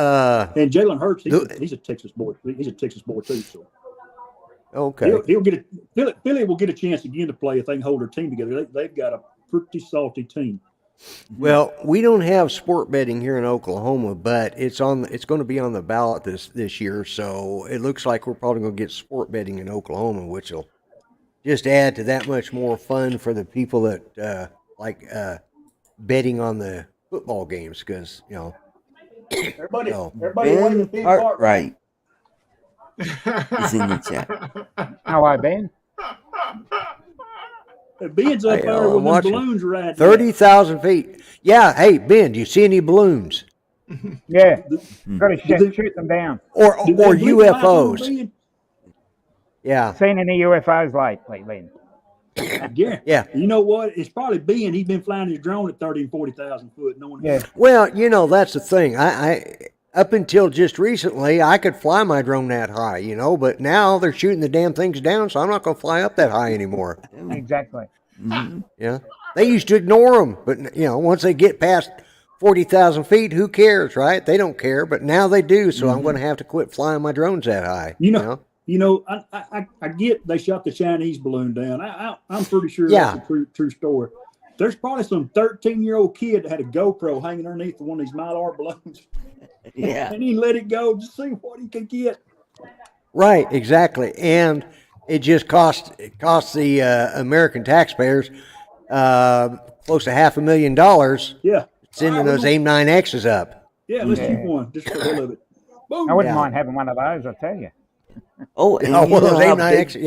And Jalen Hurts, he's a Texas boy. He's a Texas boy too. So
okay,
he'll get Philly will get a chance again to play if they can hold their team together. They've got a pretty salty team.
Well, we don't have sport betting here in Oklahoma, but it's going to be on the ballot this year. So it looks like we're probably going to get sport betting in Oklahoma, which will just add to that much more fun for the people that like betting on the football games, because
everybody waiting to be part
right. He's in the chat.
How I Ben?
Ben's up there with the balloons right
30,000 feet. Yeah, hey Ben, do you see any balloons?
Yeah, got to shoot them down.
Or UFOs? Yeah.
Seen any UFOs lately, Lynn?
Yeah. You know what? It's probably Ben. He's been flying his drone at 30 and 40,000 foot. No one.
Yeah.
Well, that's the thing. I up until just recently, I could fly my drone that high, but now they're shooting the damn things down, so I'm not going to fly up that high anymore.
Exactly.
Mm-hmm.
Yeah. They used to ignore them, but once they get past 40,000 feet, who cares, right? They don't care, but now they do. So I'm going to have to quit flying my drones that high.
I get they shot the Chinese balloon down. I'm pretty sure that's a true story. There's probably some 13-year-old kid that had a GoPro hanging underneath one of these Mylar balloons.
Yeah.
And he let it go to see what he could get.
Right, exactly. And it just cost the American taxpayers close to $500,000.
Yeah.
Sending those AIM-9Xs up.
Yeah, let's keep one just for the hell of it. Boom.
I wouldn't mind having one of those, I'll tell you.
Oh, and
one of those AIM-9Xs,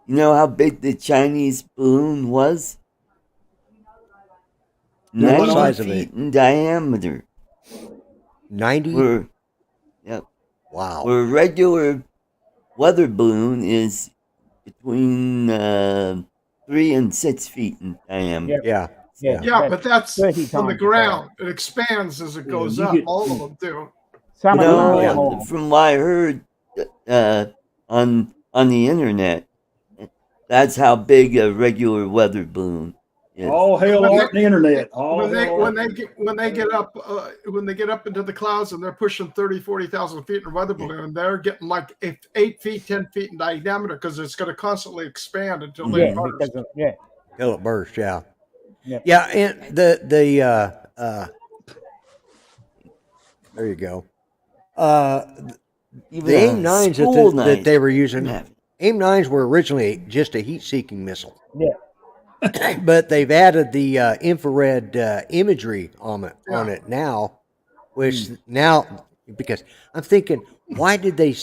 you know how big the Chinese balloon was? 90 feet in diameter.
90?
Yep.
Wow.
Where a regular weather balloon is between 3 and 6 feet in diameter.
Yeah.
But that's from the ground. It expands as it goes up. All of them do.
From what I heard on the internet, that's how big a regular weather balloon Yes.
All hail
When
art and the internet. All
when they
hail
when
art.
they get up into the clouds and they're pushing 30, 40,000 feet in a weather balloon, they're getting like 8 feet, 10 feet in diameter because it's going to constantly expand until they
Yeah,
burst.
because of, yeah.
Till it bursts, yeah.
Yep.
Yeah, and there you go.
Even
The AIM-9s
school
that they were
night.
using,
Yeah.
AIM-9s were originally just a heat-seeking missile.
Yeah.
But they've added the infrared imagery on it now, which now, because I'm thinking, why did they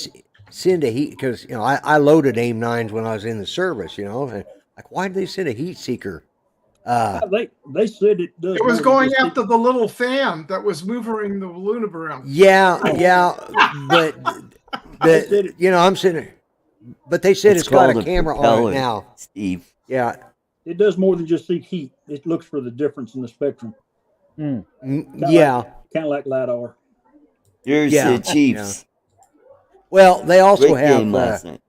send a heat? Because I loaded AIM-9s when I was in the service, and like, why did they send a heat seeker?
They said it does.
It was
more than
going
just
after the little fan that was moving the balloon around.
Yeah, but I'm sitting there, but they said it's got a
called
camera on
propeller,
it now.
Steve.
Yeah,
It does more than just see heat. It looks for the difference in the spectrum.
yeah.
Kind of like LiDAR.
Here's
Yeah,
the Chiefs.
Well, they also
Great game
have
last night.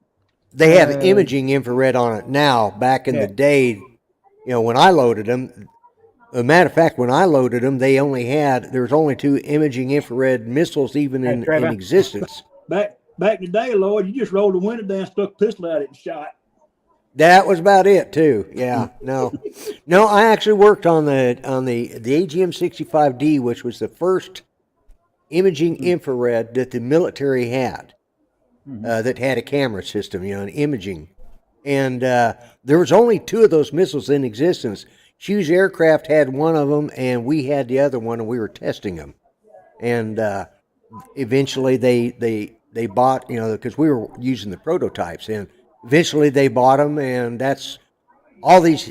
they have imaging infrared on it now. Back in the day, when I loaded them, a matter of fact, when I loaded them, there was only 2 imaging infrared missiles even in existence.
Back in the day, Lloyd, you just rolled the window down, stuck a pistol at it, and shot.
That was about it too. Yeah, no. I actually worked on the AGM-65D, which was the first imaging infrared that the military had, that had a camera system, an imaging, and there was only 2 of those missiles in existence. Hughes Aircraft had one of them, and we had the other one, and we were testing them, and eventually they bought, because we were using the prototypes, and eventually they bought them, and that's all these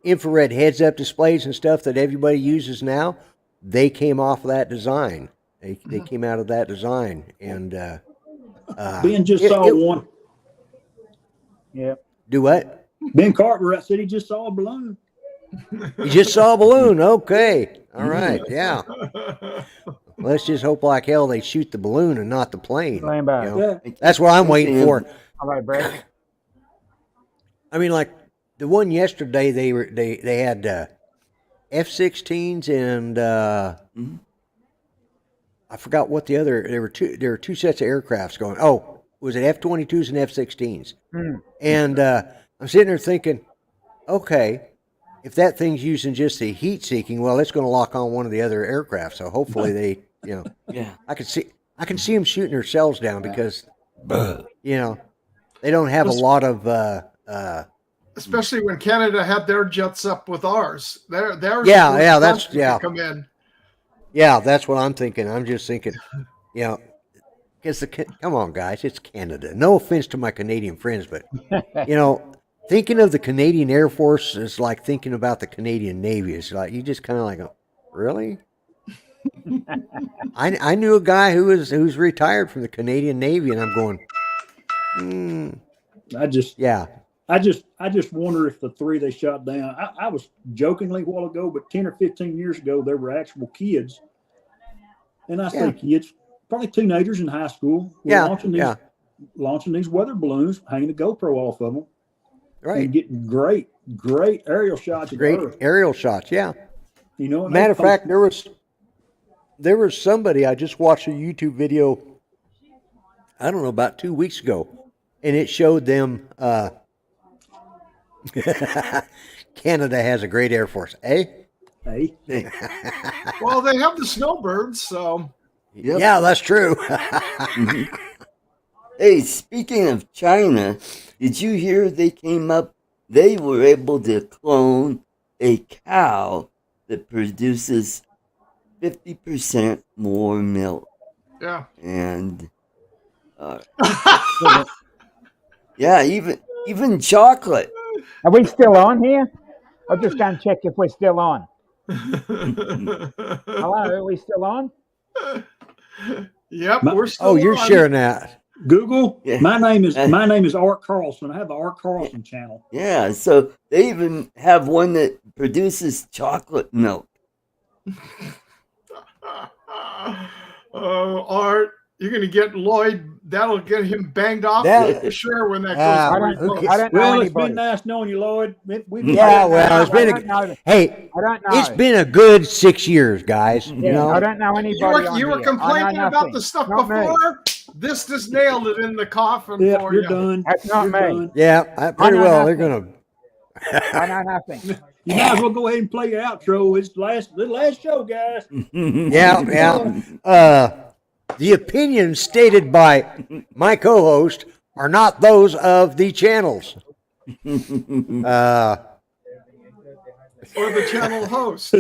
infrared heads-up displays and stuff that everybody uses now. They came off of that design. They came out of that design, and
Ben just saw one.
Yeah.
Do what?
Ben Cartwright said he just saw a balloon.
You just saw a balloon. Okay, all right, yeah. Let's just hope like hell they shoot the balloon and not the plane.
Yeah.
That's what I'm waiting for.
All right, Brad.
I mean, like the one yesterday, they had F-16s and I forgot what the other. There were 2 sets of aircrafts going. Oh, was it F-22s and F-16s? And I'm sitting there thinking, okay, if that thing's using just the heat seeking, well, it's going to lock on one of the other aircraft. So hopefully they,
Yeah.
I can see them shooting themselves down because, they don't have a lot of.
Especially when Canada had their jets up with ours. Theirs come in.
Yeah, that's what I'm thinking. I'm just thinking, because come on, guys, it's Canada. No offense to my Canadian friends, but thinking of the Canadian Air Force is like thinking about the Canadian Navy. It's like you just kind of like, really? I knew a guy who's retired from the Canadian Navy, and I'm going,
I just wonder if the 3 they shot down. I was jokingly a while ago, but 10 or 15 years ago, there were actual kids, and I say kids, probably teenagers in high school, launching these weather balloons, hanging a GoPro off of them,
right,
and getting great aerial shots.
Great aerial shots, yeah.
Matter
of fact, there was somebody, I just watched a YouTube video, I don't know, about 2 weeks ago, and it showed them. Canada has a great Air Force, eh?
Hey.
Well, they have the snowbirds, so.
Yep.
Yeah, that's true.
Hey, speaking of China, did you hear they were able to clone a cow that produces 50% more milk?
Yeah.
And, even chocolate.
Are we still on here? I'll just go and check if we're still on. Hello, are we still on?
Yep, we're still
Oh, you're
on.
sharing that.
Google.
Yeah.
My name is Art Carlson. I have the Art Carlson channel.
Yeah, so they even have one that produces chocolate milk.
Oh, Art, You're gonna get Lloyd. That'll get him banged off
That-
for sure when that
Ah,
goes.
who
very
cares?
close.
I don't know
Well, it's
anybody.
been nice knowing you, Lloyd.
Yeah, well, it's been
I don't know.
hey,
I don't know.
it's been a good 6 years, guys. You
I
know,
don't know anybody.
You were
on here. I know
complaining about
nothing.
the stuff
Not me.
before. This just nailed it in the coffin
Yeah,
for
you're
you.
done.
That's not
You're
me.
done.
yeah, pretty
know
well. They're
nothing.
gonna.
I know nothing.
You might as well go ahead and play your outro. It's the last show, guys.
Yeah. The opinions stated by my co-host are not those of the channels.
Or the channel host.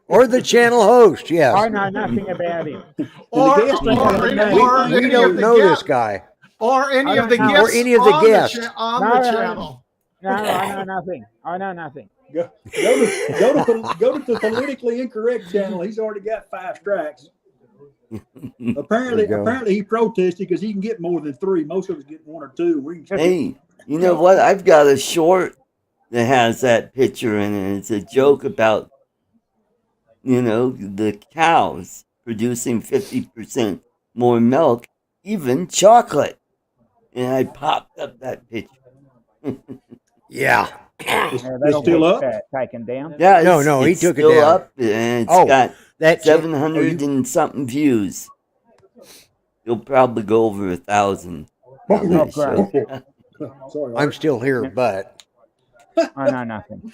Or the channel host, yes.
I know nothing about him.
Or,
the guest ain't got a name.
We
any
don't
of the
know this
guests.
guy.
Or any
I
of the
don't know.
guests.
Or any of the
on
guests.
on
No,
the
no,
channel.
No, I know nothing. I know nothing.
Go to the politically incorrect channel. He's already got 5 strikes. Apparently he protested because he can get more than 3. Most of us get 1 or 2. We can
Hey, you know what? I've got a short that has that picture in it. It's a joke about, the cows producing 50% more milk, even chocolate. And I popped up that picture.
Yeah.
That'll
still
get,
up?
taken down.
Yeah,
No, he
it's
took it
still
down.
up, and it's
Oh,
got
That
700 and something views. You'll probably go over 1,000. on that
Oh,
show.
great.
Sorry,
I'm still here, but
I know nothing.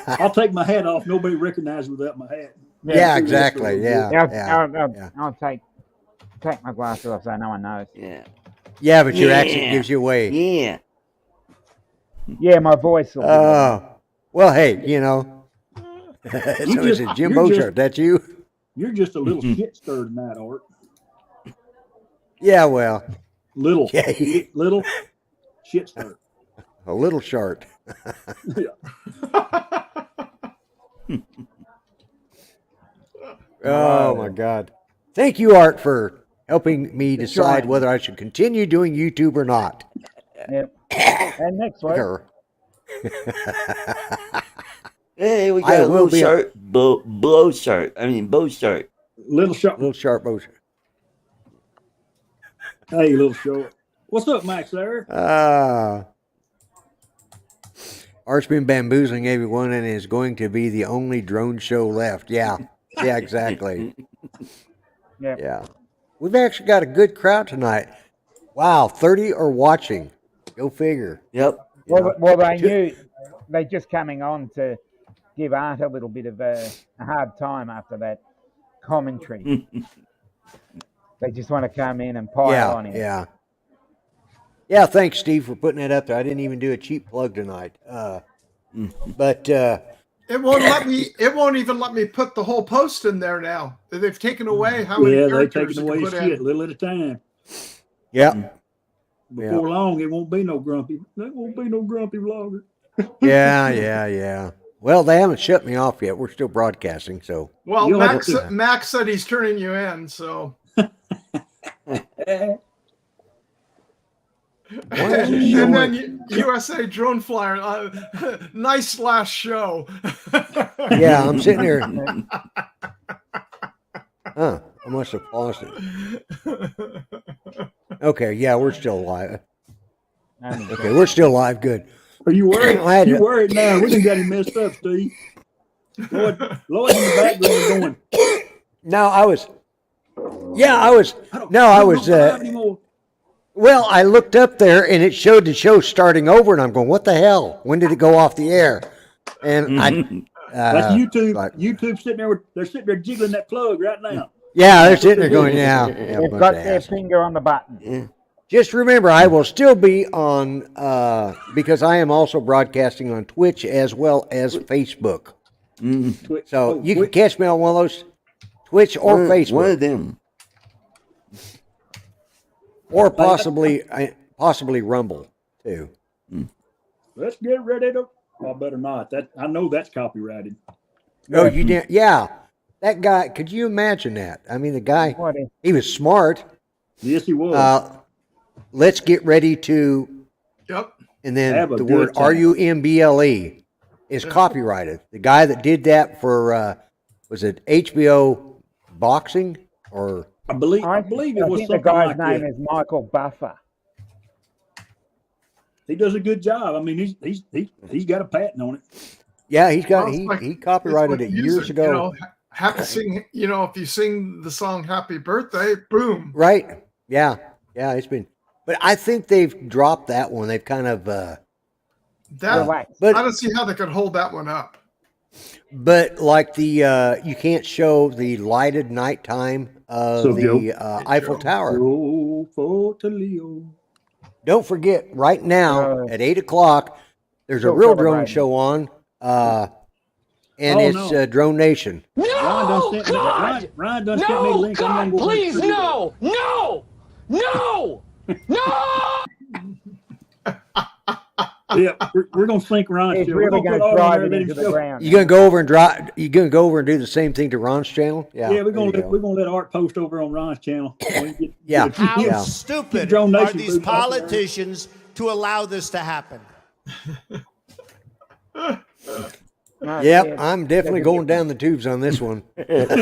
I'll take my hat off. Nobody recognizes without my hat.
yeah, exactly. Yeah,
I'll take my glasses off so no one knows.
Yeah.
yeah. But your
Yeah.
accent gives you away.
Yeah.
Yeah, my voice will be
Well, hey, so is it Jimbo
you're
shirt? That's you?
You're just a little shit stirred tonight, Art.
Yeah, well,
Little,
Yeah.
little shit stirred.
a little short. Oh my God! Thank you, Art, for helping me decide
right.
whether I should continue doing YouTube or not.
Yep. And next week,
Or-
Hey, we
I
got a
will
little
be-
shirt, bow shirt.
Little short.
little sharp motion.
Hey, little short. What's up, Max? There.
Art's been bamboozling everyone and is going to be the only drone show left. Yeah, yeah, exactly.
Yep.
Yeah, we've actually got a good crowd tonight. Wow, 30 are watching. Go figure.
Yep.
well, they knew they're just coming on to give Art a little bit of a hard time after that commentary. They just want to come in and pile on him.
Yeah. Yeah, thanks, Steve, for putting that up there. I didn't even do a cheap plug tonight. But
It won't let me. It won't even let me put the whole post in there now. They've taken away how many
Yeah, they're
characters
taking
you
away
can put
shit
in.
little at a time.
yeah,
Before long, it won't be no grumpy. There won't be no grumpy vlogger.
yeah. Well, they haven't shut me off yet. We're still broadcasting, so
Well,
You'll have
Max,
to-
Max said he's turning you in. So. And then USA Drone Flyer, nice last show.
yeah, I'm sitting here. Huh? I must have paused it. Okay, yeah, we're still live. Okay, we're still live. Good.
Are you worried?
I had
You
to-
worried now? We done got him messed up, Steve. Lloyd's in the background going.
No, I was. Yeah, I was.
I
No,
don't know live anymore.
Well, I looked up there and it showed the show starting over, and I'm going, "What the hell? When did it go off the air?" And I.
That's YouTube.
like-
YouTube sitting there. They're sitting there jiggling that plug right now.
Yeah, they're sitting there going, "Yeah."
They've
bunch
got
of
their
ass.
finger on the button.
Yeah.
Just remember, I will still be on because I am also broadcasting on Twitch as well as Facebook.
Twitch.
So
Oh,
you can
Twitch.
catch me on one of those, Twitch or
One
Facebook,
of them.
or possibly Rumble too.
Let's get ready to. I better not. That I know that's copyrighted.
No, you didn't. Yeah, that guy. Could you imagine that? I mean, the guy.
What is
He was smart.
Yes, he was.
Let's get ready to,
Yep.
and then
Have a
the
good
word
time.
RUMBLE is copyrighted. The guy that did that for was it HBO Boxing or
I believe it was
think
something
the guy's
like
name
that.
is Michael Buffer.
He does a good job. I mean, he's got a patent on it.
yeah, he's got
Well, it's like-
he copyrighted
It's
it
like
years
music,
ago.
You know, sing. You know, if you sing the song "Happy Birthday," boom.
Right? Yeah, it's been. But I think they've dropped that one. They've kind of.
That
Relax.
But
I don't see how they could hold that one up.
But like the you can't show the lighted nighttime of
So,
the
Joe.
Eiffel Tower.
Joe Fortaleo.
Don't forget, right now at 8:00, there's a
Still
real drone
celebrating.
show on, and
Oh,
it's
no.
Drone Nation.
Ryan done sent me, Ryan done sent me a link. I'm gonna go
Please,
through
no, no, no, no!
Yeah, we're gonna sync Ryan's
He's
show. We're
really
gonna
going
put
to
all
drive
there,
it
let
into
him
the
show.
ground.
You gonna go over and drive? You gonna go over and do the same thing to Ron's channel?
Yeah,
there
we're gonna
you go.
let Art post over on Ryan's channel.
Yeah.
How
Yeah.
stupid
Drone
are
Nation
these
booth up there.
politicians to allow this to happen?
No,
Yep,
yeah,
I'm definitely
that's a
going
bit-
down the tubes on this one.
Let's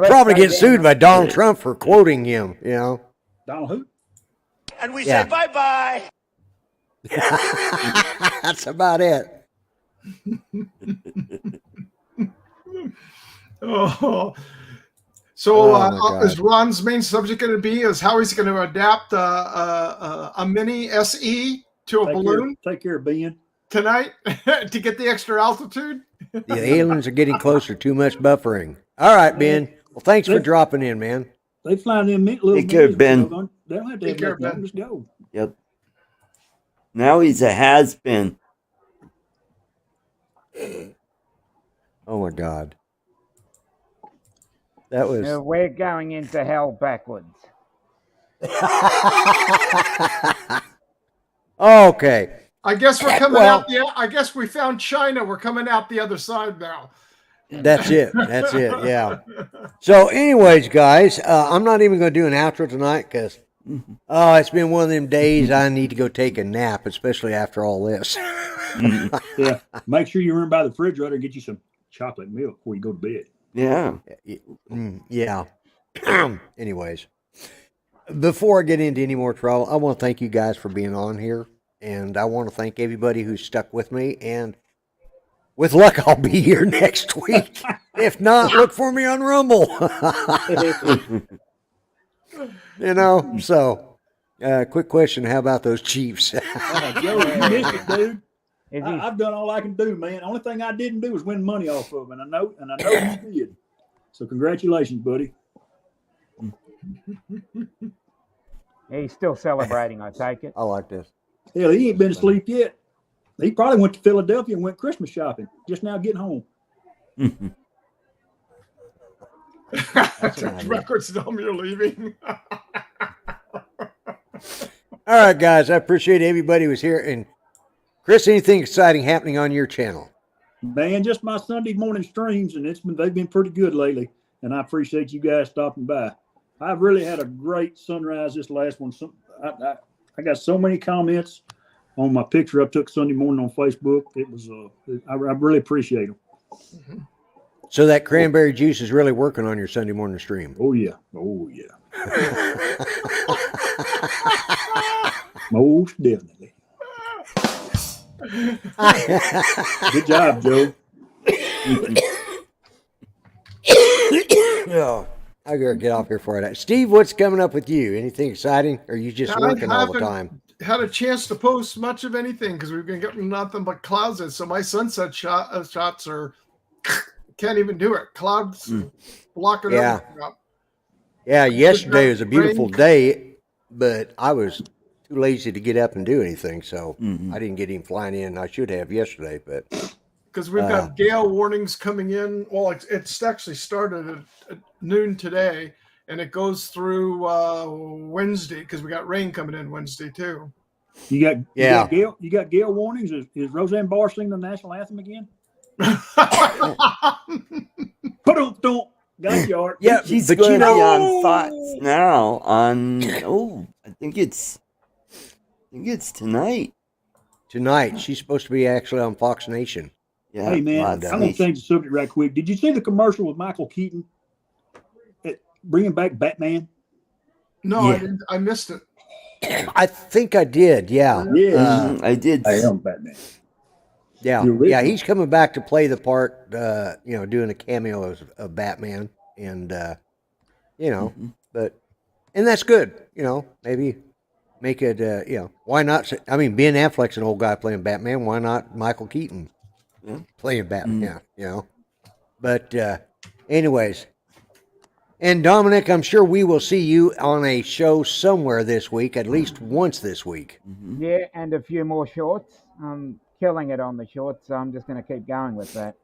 Probably
go
get
down.
sued by Donald Trump for quoting him. You know.
Donald who?
And we
Yeah.
say bye-bye.
That's about it.
Oh. So
Oh, my God.
is Ron's main subject going to be is how he's going to adapt a mini SE to a balloon
Take care of Ben.
tonight to get the extra altitude?
The aliens are getting closer. Too much buffering. All right, Ben. Well, thanks for dropping in, man.
They flying them little.
Take care,
minis,
Ben.
you know, They don't have to
Take care,
have nothing.
Ben.
Just go.
Yep. Now he's a has-been.
Oh my God. That was.
We're going into hell backwards.
Okay.
I guess we're coming
Well-
out. I guess we found China. We're coming out the other side now.
That's it. Yeah. So, anyways, guys, I'm not even going to do an outro tonight because it's been one of them days I need to go take a nap, especially after all this.
Yeah. Make sure you run by the refrigerator and get you some chocolate milk before you go to bed.
Yeah.
Yeah. Anyways, before I get into any more trouble, I want to thank you guys for being on here. And I want to thank everybody who's stuck with me. And with luck, I'll be here next week. If not, look for me on Rumble. So, quick question. How about those Chiefs?
Joe, you missed it, dude.
Is he,
I've done all I can do, man. The only thing I didn't do was win money off of them, and I know you did. So congratulations, buddy.
he's still celebrating, I take it.
I like this.
Hell, he ain't been asleep yet. He probably went to Philadelphia and went Christmas shopping. Just now getting home.
Records tell me you're leaving.
All right, guys. I appreciate everybody who's here. And Chris, anything exciting happening on your channel?
Man, just my Sunday morning streams, and they've been pretty good lately. And I appreciate you guys stopping by. I've really had a great sunrise this last one. I got so many comments on my picture I took Sunday morning on Facebook. It was I really appreciate them.
So that cranberry juice is really working on your Sunday morning stream.
Oh yeah. Most definitely. Good job, Joe.
Oh, I gotta get off here for that. Steve, what's coming up with you? Anything exciting? Or are you just
I
working all the
haven't
time?
Had a chance to post much of anything because we've been getting nothing but clouds in. So my sunset shots are can't even do it. Clouds blocking
Yeah.
everything up.
Yeah, yesterday was a beautiful
Rain.
day, but I was too lazy to get up and do anything, so
Mhm.
I didn't get him flying in. I should have yesterday, but
Because we've got gale warnings coming in. Well, it's actually started at noon today, and it goes through Wednesday because we got rain coming in Wednesday too.
You got
Yeah.
you got gale warnings. Is Roseanne Barr singing the national anthem again? Don't got you, Art.
yeah,
She's
but
going
you
to be
know,
on Fox now on, I think it's tonight.
tonight she's supposed to be actually on Fox Nation.
Yeah,
Hey man, I'm
lots
gonna
of-
change the subject right quick. Did you see the commercial with Michael Keaton bringing back Batman?
No,
Yeah.
I didn't. I missed it.
I think I did. Yeah.
Yeah,
I did.
I am Batman.
Yeah.
The original.
Yeah. He's coming back to play the part, doing a cameo of Batman. And, and that's good. Maybe make it, why not? I mean, Ben Affleck's an old guy playing Batman. Why not Michael Keaton playing Batman? But, anyways. And Dominic, I'm sure we will see you on a show somewhere this week, at least once this week.
Yeah, and a few more shorts. I'm killing it on the shorts, so I'm just going to keep going with that.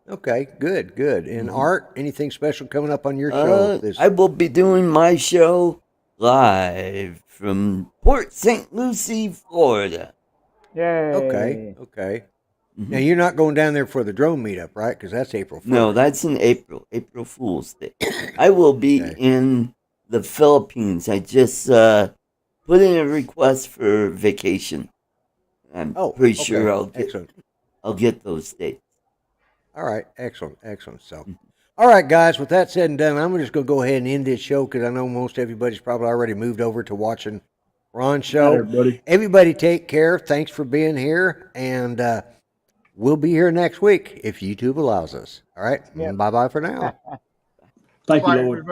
Okay, good. And Art, anything special coming up on your show?
I will be doing my show live from Port St. Lucie, Florida.
Yay.
Okay. Now you're not going down there for the drone meetup, right? Because that's April 1st.
No, that's in April Fool's Day. I will be in the Philippines. I just put in a request for vacation. I'm pretty sure I'll get those dates.
All right, excellent. So, all right, guys. With that said and done, I'm just going to go ahead and end this show because I know most everybody's probably already moved over to watching Ron's show. Everybody, take care. Thanks for being here, and we'll be here next week if YouTube allows us. All right, bye bye for now.
Thank you, Lord.